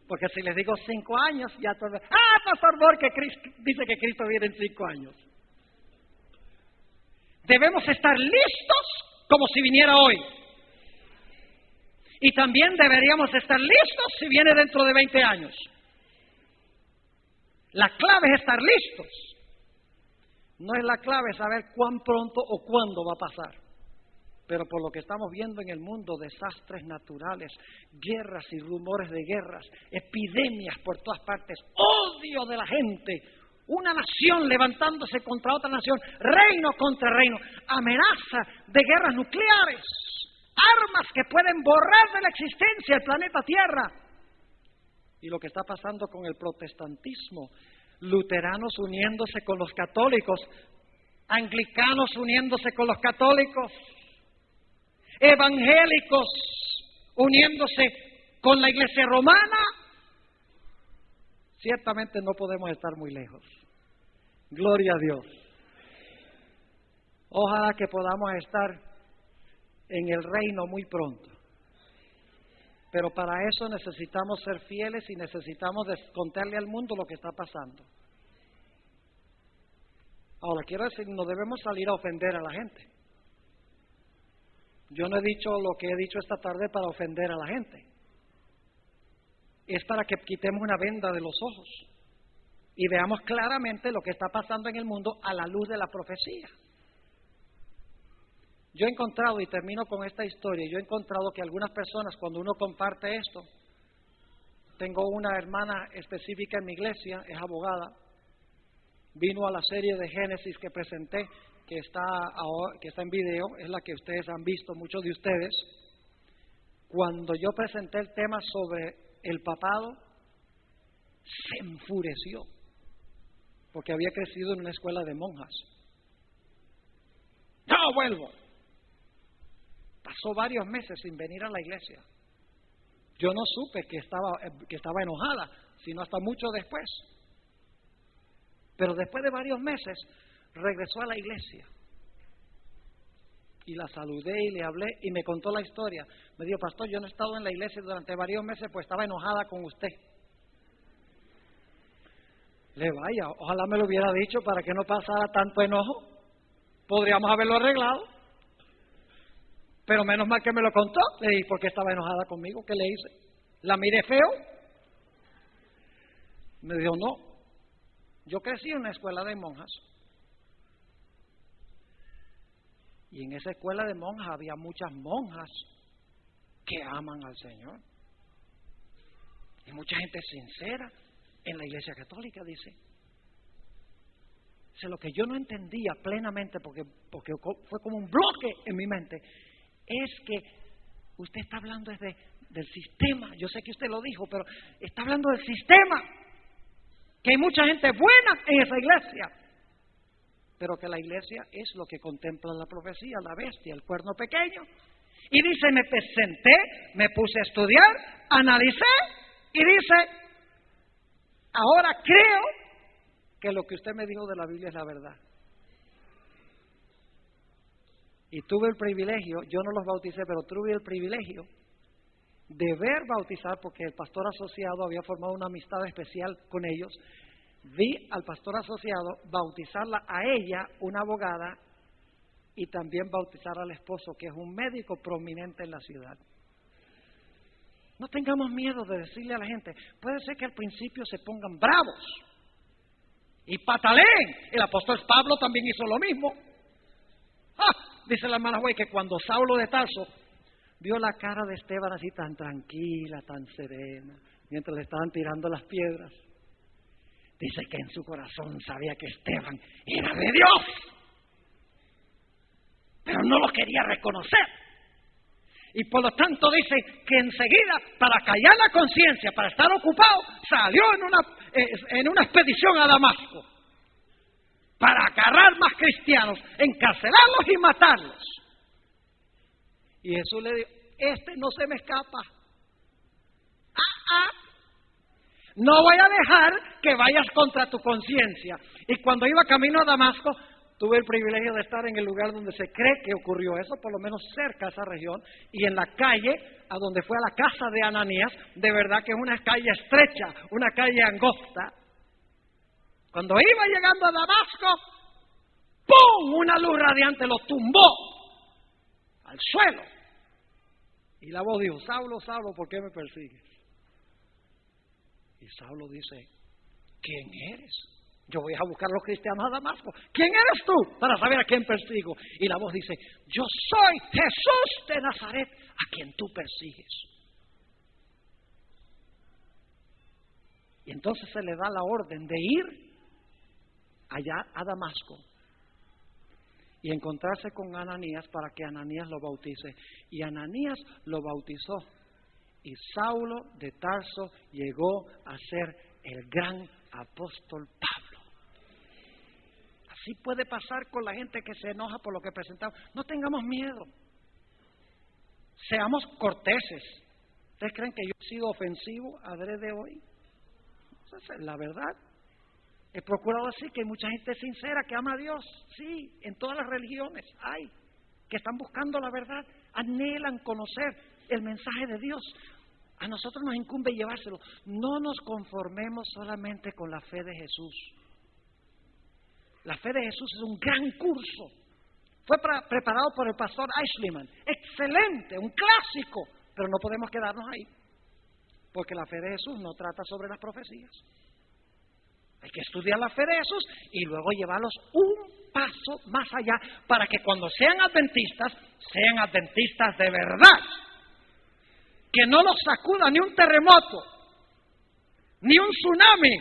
Porque si les digo 5 años, ya todo... pastor Borges dice que Cristo viene en 5 años. Debemos estar listos como si viniera hoy. Y también deberíamos estar listos si viene dentro de 20 años. La clave es estar listos. No es la clave saber cuán pronto o cuándo va a pasar. Pero por lo que estamos viendo en el mundo, desastres naturales, guerras y rumores de guerras, epidemias por todas partes, odio de la gente, una nación levantándose contra otra nación, reino contra reino, amenaza de guerras nucleares, armas que pueden borrar de la existencia el planeta Tierra. Y lo que está pasando con el protestantismo, luteranos uniéndose con los católicos, anglicanos uniéndose con los católicos, evangélicos uniéndose con la iglesia romana. Ciertamente no podemos estar muy lejos. Gloria a Dios. Ojalá que podamos estar en el reino muy pronto. Pero para eso necesitamos ser fieles y necesitamos contarle al mundo lo que está pasando. Ahora, quiero decir, no debemos salir a ofender a la gente. Yo no he dicho lo que he dicho esta tarde para ofender a la gente. Es para que quitemos una venda de los ojos y veamos claramente lo que está pasando en el mundo a la luz de la profecía. Yo he encontrado, y termino con esta historia, yo he encontrado que algunas personas, cuando uno comparte esto, tengo una hermana específica en mi iglesia, es abogada, vino a la serie de Génesis que presenté, que está en video, es la que ustedes han visto, muchos de ustedes. Cuando yo presenté el tema sobre el papado, se enfureció, porque había crecido en una escuela de monjas. ¡No vuelvo! Pasó varios meses sin venir a la iglesia. Yo no supe que estaba enojada, sino hasta mucho después. Pero después de varios meses, regresó a la iglesia. Y la saludé y le hablé y me contó la historia. Me dijo, pastor, yo no he estado en la iglesia durante varios meses, pues estaba enojada con usted. Le vaya, ojalá me lo hubiera dicho para que no pasara tanto enojo. Podríamos haberlo arreglado. Pero menos mal que me lo contó. Le dije, ¿por qué estaba enojada conmigo? ¿Qué le hice? ¿La miré feo? Me dijo, no. Yo crecí en una escuela de monjas. Y en esa escuela de monjas había muchas monjas que aman al Señor. Y mucha gente sincera en la iglesia católica, dice. O sea, lo que yo no entendía plenamente, porque fue como un bloque en mi mente, es que usted está hablando del sistema. Yo sé que usted lo dijo, pero está hablando del sistema. Que hay mucha gente buena en esa iglesia. pero que la iglesia es lo que contempla la profecía, la bestia, el cuerno pequeño. Y dice, me senté, me puse a estudiar, analicé y dice, ahora creo que lo que usted me dijo de la Biblia es la verdad. Y tuve el privilegio, yo no los bauticé, pero tuve el privilegio de ver bautizar, porque el pastor asociado había formado una amistad especial con ellos. Vi al pastor asociado bautizarla a ella, una abogada, y también bautizar al esposo, que es un médico prominente en la ciudad. No tengamos miedo de decirle a la gente, puede ser que al principio se pongan bravos y pataleen. El apóstol Pablo también hizo lo mismo. Dice la hermana Güey que cuando Saulo de Tarso vio la cara de Esteban así tan tranquila, tan serena, mientras le estaban tirando las piedras, dice que en su corazón sabía que Esteban era de Dios, pero no lo quería reconocer. Y por lo tanto dice que enseguida, para callar la conciencia, para estar ocupado, salió en una expedición a Damasco para agarrar más cristianos, encarcelarlos y matarlos. Y Jesús le dijo, no se me escapa. No voy a dejar que vayas contra tu conciencia. Y cuando iba camino a Damasco, tuve el privilegio de estar en el lugar donde se cree que ocurrió eso, por lo menos cerca de esa región, y en la calle a donde fue a la casa de Ananías, de verdad que es una calle estrecha, una calle angosta. Cuando iba llegando a Damasco, ¡pum!, una luz radiante lo tumbó al suelo. Y la voz dijo, Saulo, Saulo, ¿por qué me persigues? Y Saulo dice, ¿quién eres? Yo voy a buscar a los cristianos a Damasco. ¿Quién eres tú? Para saber a quién persigo. Y la voz dice, yo soy Jesús de Nazaret, a quien tú persigues. Y entonces se le da la orden de ir allá a Damasco y encontrarse con Ananías para que Ananías lo bautice. Y Ananías lo bautizó. Y Saulo de Tarso llegó a ser el gran apóstol Pablo. Así puede pasar con la gente que se enoja por lo que presentamos. No tengamos miedo. Seamos corteses. ¿Ustedes creen que yo he sido ofensivo adrede hoy? Esa es la verdad. He procurado así que hay mucha gente sincera que ama a Dios. Sí, en todas las religiones hay, que están buscando la verdad, anhelan conocer el mensaje de Dios. A nosotros nos incumbe llevárselo. No nos conformemos solamente con la fe de Jesús. La fe de Jesús es un gran curso. Fue preparado por el pastor Eichleman. Excelente, un clásico. Pero no podemos quedarnos ahí. Porque la fe de Jesús no trata sobre las profecías. Hay que estudiar la fe de Jesús y luego llevarlos un paso más allá para que cuando sean adventistas de verdad. Que no los sacuda ni un terremoto, ni un tsunami.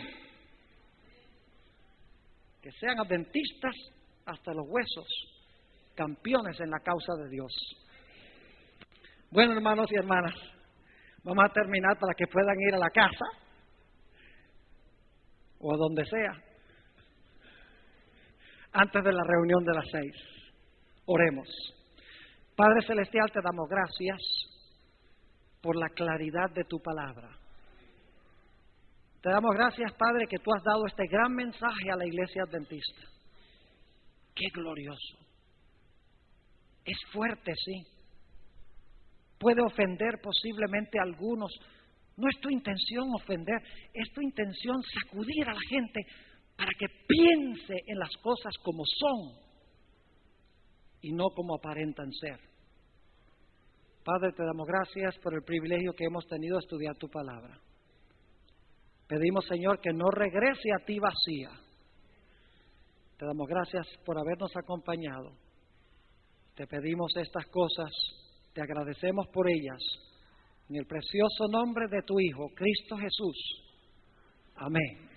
Que sean adventistas hasta los huesos, campeones en la causa de Dios. Bueno, hermanos y hermanas, vamos a terminar para que puedan ir a la casa o a donde sea antes de la reunión de las 6. Oremos. Padre Celestial, te damos gracias por la claridad de tu palabra. Te damos gracias, Padre, que tú has dado este gran mensaje a la iglesia adventista. ¡Qué glorioso! Es fuerte, sí. Puede ofender posiblemente a algunos. No es tu intención ofender, es tu intención sacudir a la gente para que piense en las cosas como son y no como aparentan ser. Padre, te damos gracias por el privilegio que hemos tenido de estudiar tu palabra. Pedimos, Señor, que no regrese a ti vacía. Te damos gracias por habernos acompañado. Te pedimos estas cosas, te agradecemos por ellas, en el precioso nombre de tu Hijo, Cristo Jesús. Amén.